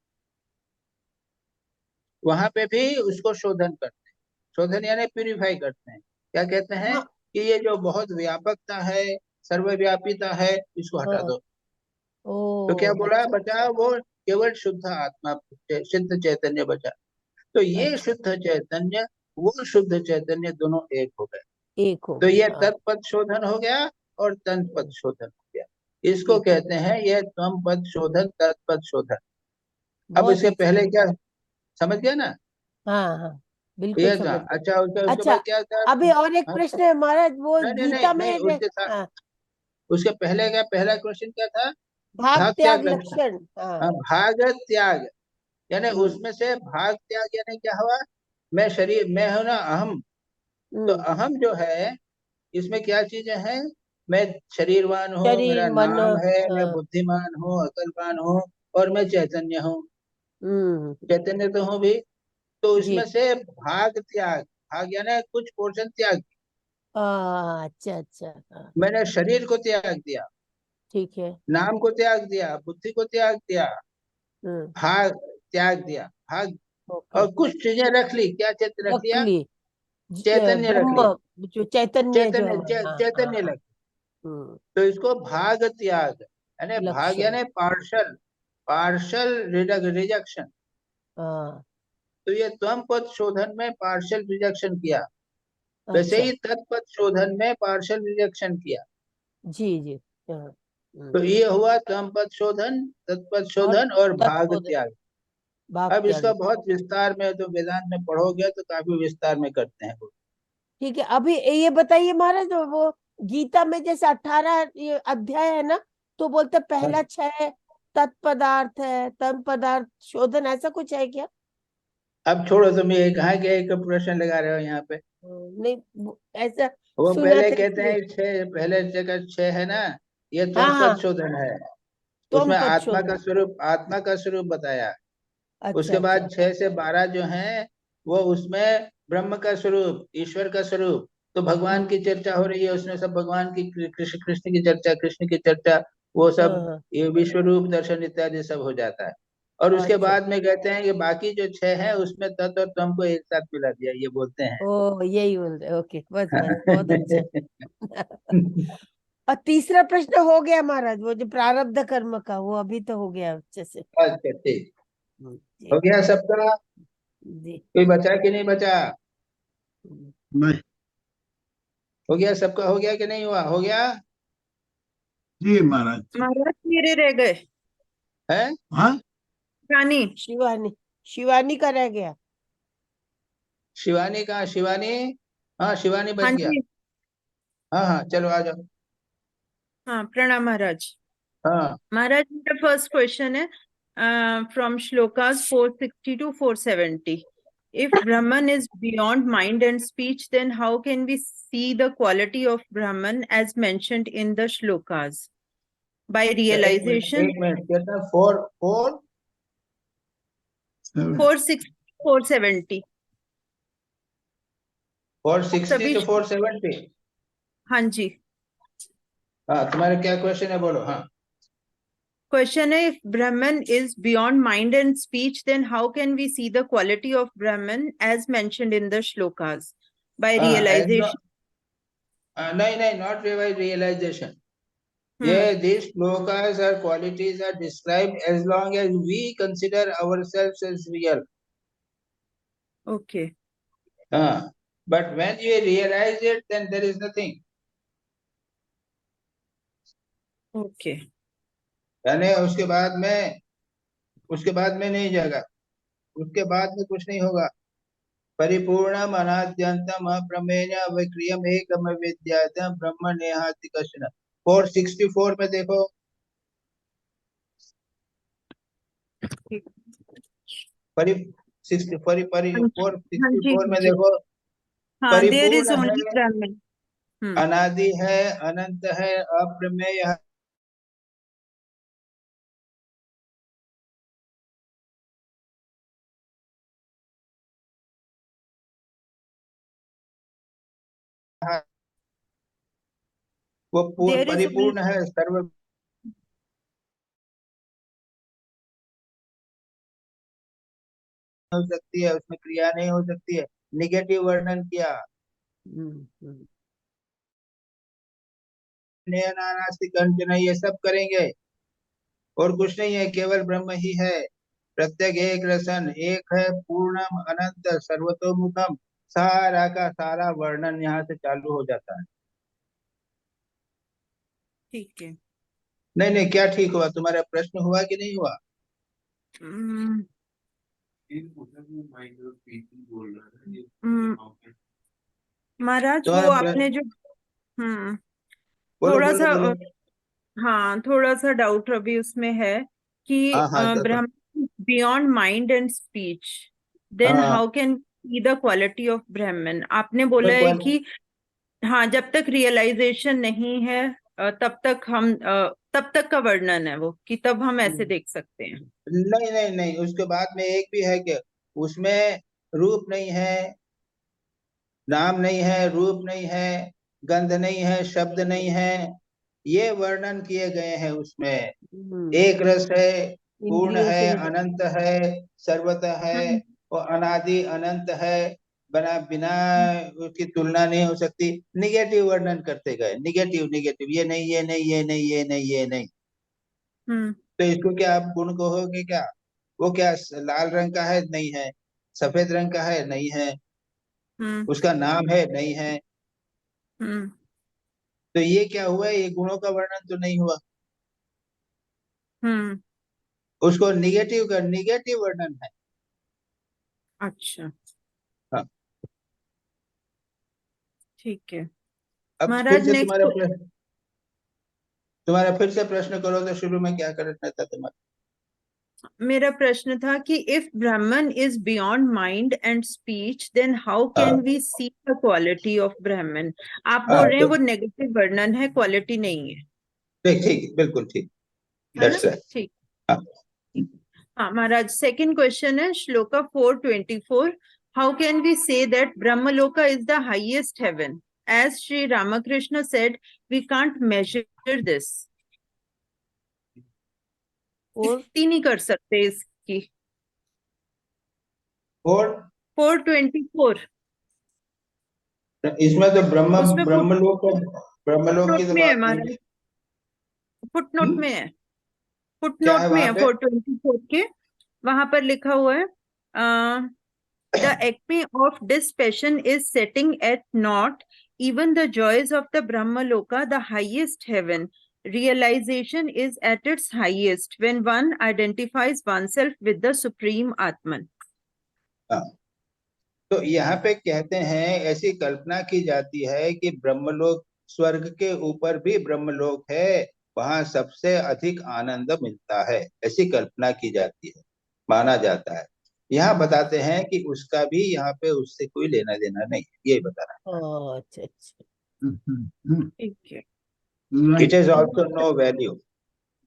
वहां पे भी उसको शोधन करते हैं, शोधन यानी प्यूरिफाई करते हैं। क्या कहते हैं कि ये जो बहुत व्यापकता है, सर्वव्यापीता है, इसको हटा दो। तो क्या बोला बचा? वो केवल शुद्ध आत्मा, शुद्ध चैतन्य बचा। तो ये शुद्ध चैतन्य, वो शुद्ध चैतन्य, दोनों एक हो गए। तो ये तत्पद शोधन हो गया और तत्पद शोधन हो गया। इसको कहते हैं ये त्वम पद शोधन, तत्पद शोधन। अब इसके पहले क्या समझ गया ना? हाँ बिल्कुल ये समझ। अच्छा, उसके अच्छा, क्या था? अभी और एक प्रश्न है महाराज, वो गीता में उसके साथ उसके पहले का पहला क्वेश्चन क्या था? भाग त्याग लक्षण। भाग त्याग, यानी उसमें से भाग त्याग यानी क्या हुआ? मैं शरीर, मैं हूं ना, अहम। तो अहम जो है, इसमें क्या चीजें हैं? मैं शरीरवान हूँ, मेरा नाम है, मैं बुद्धिमान हूँ, अकलवान हूँ, और मैं चैतन्य हूँ, चैतन्य तो हूँ भी। तो इसमें से भाग त्याग, भाग यानी कुछ पोर्शन त्याग। अच्छा अच्छा, मैंने शरीर को त्याग दिया, ठीक है, नाम को त्याग दिया, बुद्धि को त्याग दिया, भाग त्याग दिया, भाग, और कुछ चीजें रख ली। क्या चैतन्य रख लिया? चैतन्य रख लिया, जो चैतन्य जो है, चैतन्य लग। तो इसको भाग त्याग यानी, भाग यानी पार्शल, पार्शल रिजेक्शन। तो ये त्वम पद शोधन में पार्शल रिजेक्शन किया, वैसे ही तत्पद शोधन में पार्शल रिजेक्शन किया। जी जी। तो ये हुआ त्वम पद शोधन, तत्पद शोधन और भाग त्याग। अब इसका बहुत विस्तार में, तो वेदांत में पढ़ोगे तो काफी विस्तार में करते हैं। ठीक है, अभी ये बताइए महाराज, वो गीता में जैसे 18 अध्याय है ना, तो बोलते पहला क्षय तत्पदार्थ है, तन पदार्थ शोधन, ऐसा कुछ है क्या? अब छोड़ो, तुम ये कहाँ के एक प्रश्न लगा रहे हो यहाँ पे। नहीं ऐसा वो सुना पहले था कहते इसलिए। हैं छह, पहले जगह छह है ना, ये हाँ तन हाँ, पद शोधन है। त्वम उसमें पद आत्मा का शोधन। स्वरूप, आत्मा का स्वरूप बताया। अच्छा उसके अच्छा। बाद 6 से 12 जो हैं वो उसमें ब्रह्म का स्वरूप, ईश्वर का स्वरूप। तो भगवान की चर्चा हो रही है उसमें, सब भगवान की, कृष्ण कृष्ण की चर्चा, कृष्ण की चर्चा, वो हाँ सब हाँ, ये विश्व रूप दर्शन इत्यादि सब हो जाता है। और उसके अच्छा। बाद में कहते हैं कि बाकी जो 6 हैं उसमें तत् और तम को एक साथ मिला दिया, ये बोलते ओ यही बोल रहे, ओके, बस बस, बहुत अच्छा। हैं। और तीसरा प्रश्न हो गया महाराज, वो जो प्रारब्ध कर्म का, वो अभी तो हो गया अच्छे से। अच्छा ठीक, जी हो गया सबका? जी। कोई बचा कि नहीं बचा? नहीं हो गया सबका, हो गया कि नहीं हुआ? हो गया जी महाराज। महाराज मेरे रह गए। है। हाँ रानी। शिवानी, शिवानी का रह गया। शिवानी कहाँ? शिवानी, हाँ शिवानी हाँ बच गया। जी। हाँ हाँ चलो आ जाओ। हाँ प्रणाम महाराज। हाँ महाराज मेरा फर्स्ट क्वेश्चन है from shlokas 460 to 470. If Brahman is beyond mind and speech, then how can we see the quality of Brahman as mentioned in the shlokas? By realization. एक मिनट कहता, 4 4 460 470. 460 सभी to 470। हाँ जी। हाँ तुम्हारा क्या क्वेश्चन है, बोलो। हाँ Question है, if Brahman is beyond mind and speech, then how can we see the quality of Brahman as mentioned in the shlokas? By realization. नहीं नहीं, नॉट रियलाइजेशन। ये these shlokas or qualities are described as long as we consider ourselves as real. Okay. हाँ, but when you realize it, then there is nothing. Okay. यानी उसके बाद में नहीं जाएगा, उसके बाद में कुछ नहीं होगा। परिपूर्णम अनाद्यंतम अप्रमेय अविक्रियम एकम विद्यातम ब्रह्म नेहाति कश्चन। 464 में देखो, परि 60 परि हाँ जी 464 में जी। देखो, हाँ, there is परिपूर्ण है, only Brahman. अनादि है, अनंत है, अप्रमेय है, वो There is only. परिपूर्ण है, सर्व हो सकती है, उसमें क्रिया नहीं हो सकती है। निगेटिव वर्णन किया, नास्ति कंचन, ये सब करेंगे और कुछ नहीं है, केवल ब्रह्म ही है। प्रत्येक एक रसन, एक है, पूर्णम अनंत सर्वतोमुखम, सारा का सारा वर्णन यहाँ से चालू हो जाता है। ठीक है। नहीं नहीं, क्या ठीक हुआ? तुम्हारा प्रश्न हुआ कि नहीं हुआ? महाराज वो तुम्हारा आपने जो बोलो थोड़ा बोलो सा बोलो। हाँ थोड़ा सा डाउट अभी उसमें है कि हाँ हाँ Brahm beyond mind and speech, then हाँ, how can see the quality of Brahman? आपने बोला तो है कि हाँ जब तक रियलाइजेशन नहीं है तब तक का वर्णन है वो, कि तब हम ऐसे देख सकते हैं। नहीं नहीं नहीं, उसके बाद में एक भी है कि उसमें रूप नहीं है, नाम नहीं है, रूप नहीं है, गंध नहीं है, शब्द नहीं है, ये वर्णन किए गए हैं उसमें। एक रस है, पूर्ण इंद्रियों है, से नहीं। अनंत है, सर्वतः है, हम्म और अनादि अनंत है, बिना उसकी तुलना नहीं हो सकती। निगेटिव वर्णन करते गए, निगेटिव निगेटिव, ये नहीं, ये नहीं, ये नहीं, ये नहीं, ये नहीं। हम्म तो इसको क्या आप गुण कहोगे क्या? वो क्या लाल रंग का है? नहीं है। सफेद रंग का है? नहीं है। हम्म उसका नाम है? नहीं है। हम्म तो ये क्या हुआ? ये गुणों का वर्णन तो नहीं हुआ, हम्म उसको निगेटिव का निगेटिव वर्णन है। अच्छा हाँ, ठीक है। अब फिर महाराज से नेक्स्ट। तुम्हारा प्रश्न। तुम्हारा फिर से प्रश्न करो तो शुरू में क्या करना था तुम्हारा? मेरा प्रश्न था कि if Brahman is beyond mind and speech, then how can we see the quality of Brahman? आप बोल रहे हैं वो नेगेटिव वर्णन है, क्वालिटी नहीं है, ठीक ठीक, बिल्कुल ठीक, है ना? that's right. ठीक। हाँ। हाँ महाराज, सेकंड क्वेश्चन है shloka 424. How can we say that Brahmaloka is the highest heaven? As Sri Ramakrishna said, we can't measure this. और गिनती नहीं कर सकते इसकी। और 424 इसमें तो उसमें ब्रह्मलोक की तो में है बात नहीं महाराज, है। फुटनोट में है, क्या फुटनोट है में वहां है पे? 424 के, वहां पर लिखा हुआ है the acme of dispassion is setting at naught even the joys of the Brahmaloka, the highest heaven. Realization is at its highest when one identifies oneself with the supreme Atman. तो यहाँ पे कहते हैं ऐसी कल्पना की जाती है कि ब्रह्मलोक, स्वर्ग के ऊपर भी ब्रह्मलोक है, वहां सबसे अधिक आनंद मिलता है, ऐसी कल्पना की जाती है, माना जाता है। यहाँ बताते हैं कि उसका भी यहाँ पे उससे कोई लेना देना नहीं है, यही बता रहा अच्छा अच्छा, ठीक है। है। It is also no value.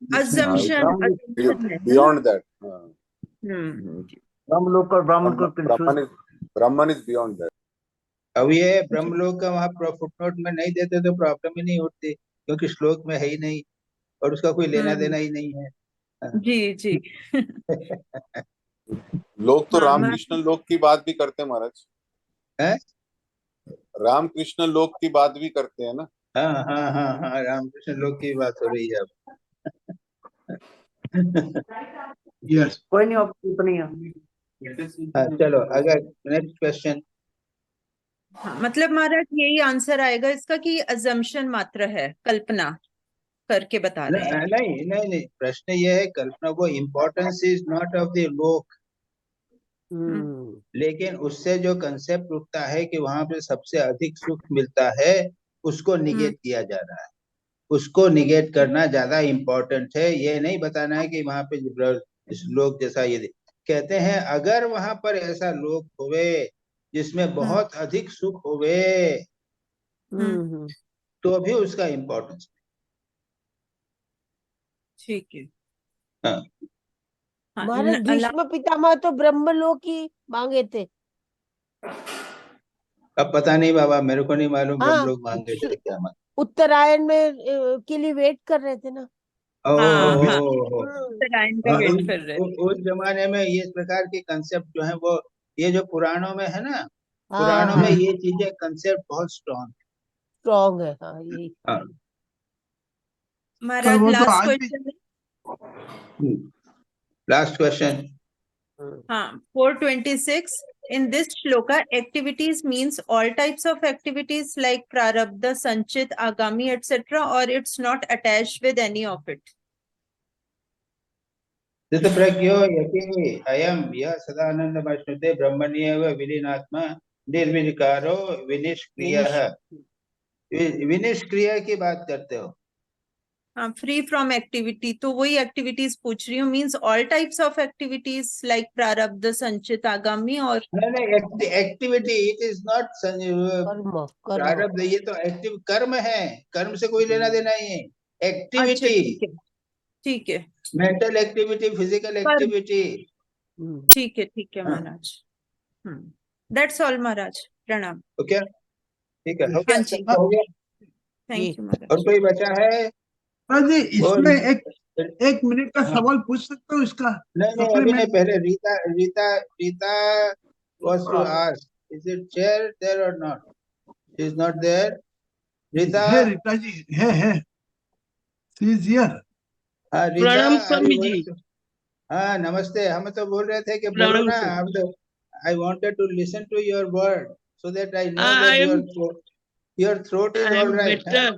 Assumption है beyond that. ब्रह्मलोक और ब्राह्मण को confuse Brahman is beyond that. अब ये ब्रह्मलोक का वहाँ फुटनोट में नहीं देते तो प्रॉब्लम ही नहीं उठती, क्योंकि श्लोक में है ही नहीं और उसका कोई लेना देना ही नहीं है। जी जी। लोग तो हाँ, रामकृष्ण लोक की बात भी करते हैं महाराज, हैं? रामकृष्ण लोक की बात भी करते हैं ना। हाँ हाँ हाँ हाँ, रामकृष्ण लोक की बात हो रही है अब। Yes. कोई नहीं, अब इतनी है। हाँ, चलो अगर नेक्स्ट क्वेश्चन। हाँ, मतलब महाराज यही आंसर आएगा इसका कि अजम्पशन मात्र है, कल्पना करके बता रहे हैं। नहीं नहीं नहीं, प्रश्न ये है कल्पना, वो importance is not of the लोक, लेकिन उससे जो कंसेप्ट उठता है कि वहां पे सबसे अधिक सुख मिलता है, उसको निगेट किया जा रहा है। उसको निगेट करना ज्यादा इम्पोर्टेंट है, ये नहीं बताना है कि वहां पे लोक जैसा ये कहते हैं। अगर वहां पर ऐसा लोक होवे जिसमें बहुत अधिक सुख होवे तो भी उसका इम्पोर्टेंस। ठीक है। हाँ। हमारे भीष्म पितामह तो ब्रह्मलोक ही मांगे थे। अब पता नहीं बाबा, मेरे को नहीं मालूम हाँ, ब्रह्मलोक मांगे थे क्या मांगे। उत्तरायण में के लिए वेट कर रहे थे ना। उत्तरायण पे वेट कर रहे हैं। उस जमाने में ये प्रकार के कंसेप्ट जो है वो, ये जो पुराणों में है ना, हाँ, पुराणों में ये चीजें कंसेप्ट बहुत स्ट्रॉन्ग है। हाँ, यही महाराज वो तो लास्ट आज भी- क्वेश्चन है। Last question. हाँ, 426. In this shloka, activities means all types of activities like prarabdha, sanchit, agami, etc., or it's not attached with any of it. प्रज्ञो यति अयम यह सदानंद मश्नुते ब्रह्मण्येव विलीनात्मा निर्विकारो विनिष्क्रियः। विनिष्क्रिय की बात करते हो? हाँ, फ्री फ्रॉम एक्टिविटी, तो वही एक्टिविटीज पूछ रही हूँ, means all types of activities like प्रारब्ध, संचित, आगामी, और नहीं, एक्टिविटी इट इज नॉट प्रारब्ध, ये तो एक्टिव कर्म है, कर्म से कोई लेना देना ही है। एक्टिविटी ठीक है, मेंटल एक्टिविटी, फिजिकल एक्टिविटी। ठीक है महाराज। दैट्स ऑल महाराज, प्रणाम। ओके, ठीक है, हाँ जी, हो गया। थैंक यू महाराज। और कोई बचा है? जी, इसमें एक मिनट का सवाल पूछ सकते हो इसका? नहीं, अभी नहीं, पहले Rita was to ask, is it chair there or not? She is not there. Rita. है रीता जी, है she is here. हाँ रीता, हाँ नमस्ते। हम तो बोल रहे थे कि बोलो ना, हम तो I wanted to listen to your word so that I know that your throat is all right. Better,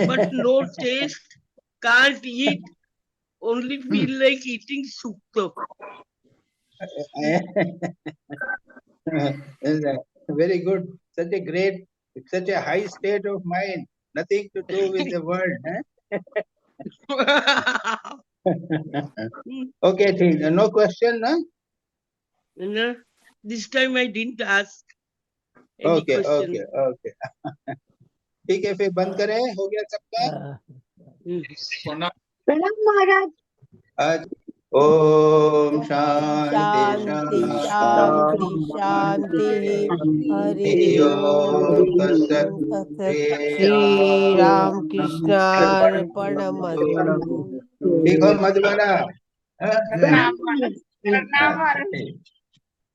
but no taste, can't eat, only feel like eating sukta. Very good. Such a high state of mind. Nothing to do with the word. Okay, ठीक है, no question, ना? No, this time I didn't ask any Okay, question. okay. ठीक है, फिर बंद करें, हो गया सबका? प्रणाम महाराज। आज ओम शांति शांति शांति शांति शांति हरि ओम तत्सत। श्री रामकृष्णार्पणमस्तु। ठीक हो मधुबना? हाँ? प्रणाम महाराज। हाँ, ठीक।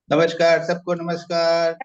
नमस्कार सबको, नमस्कार।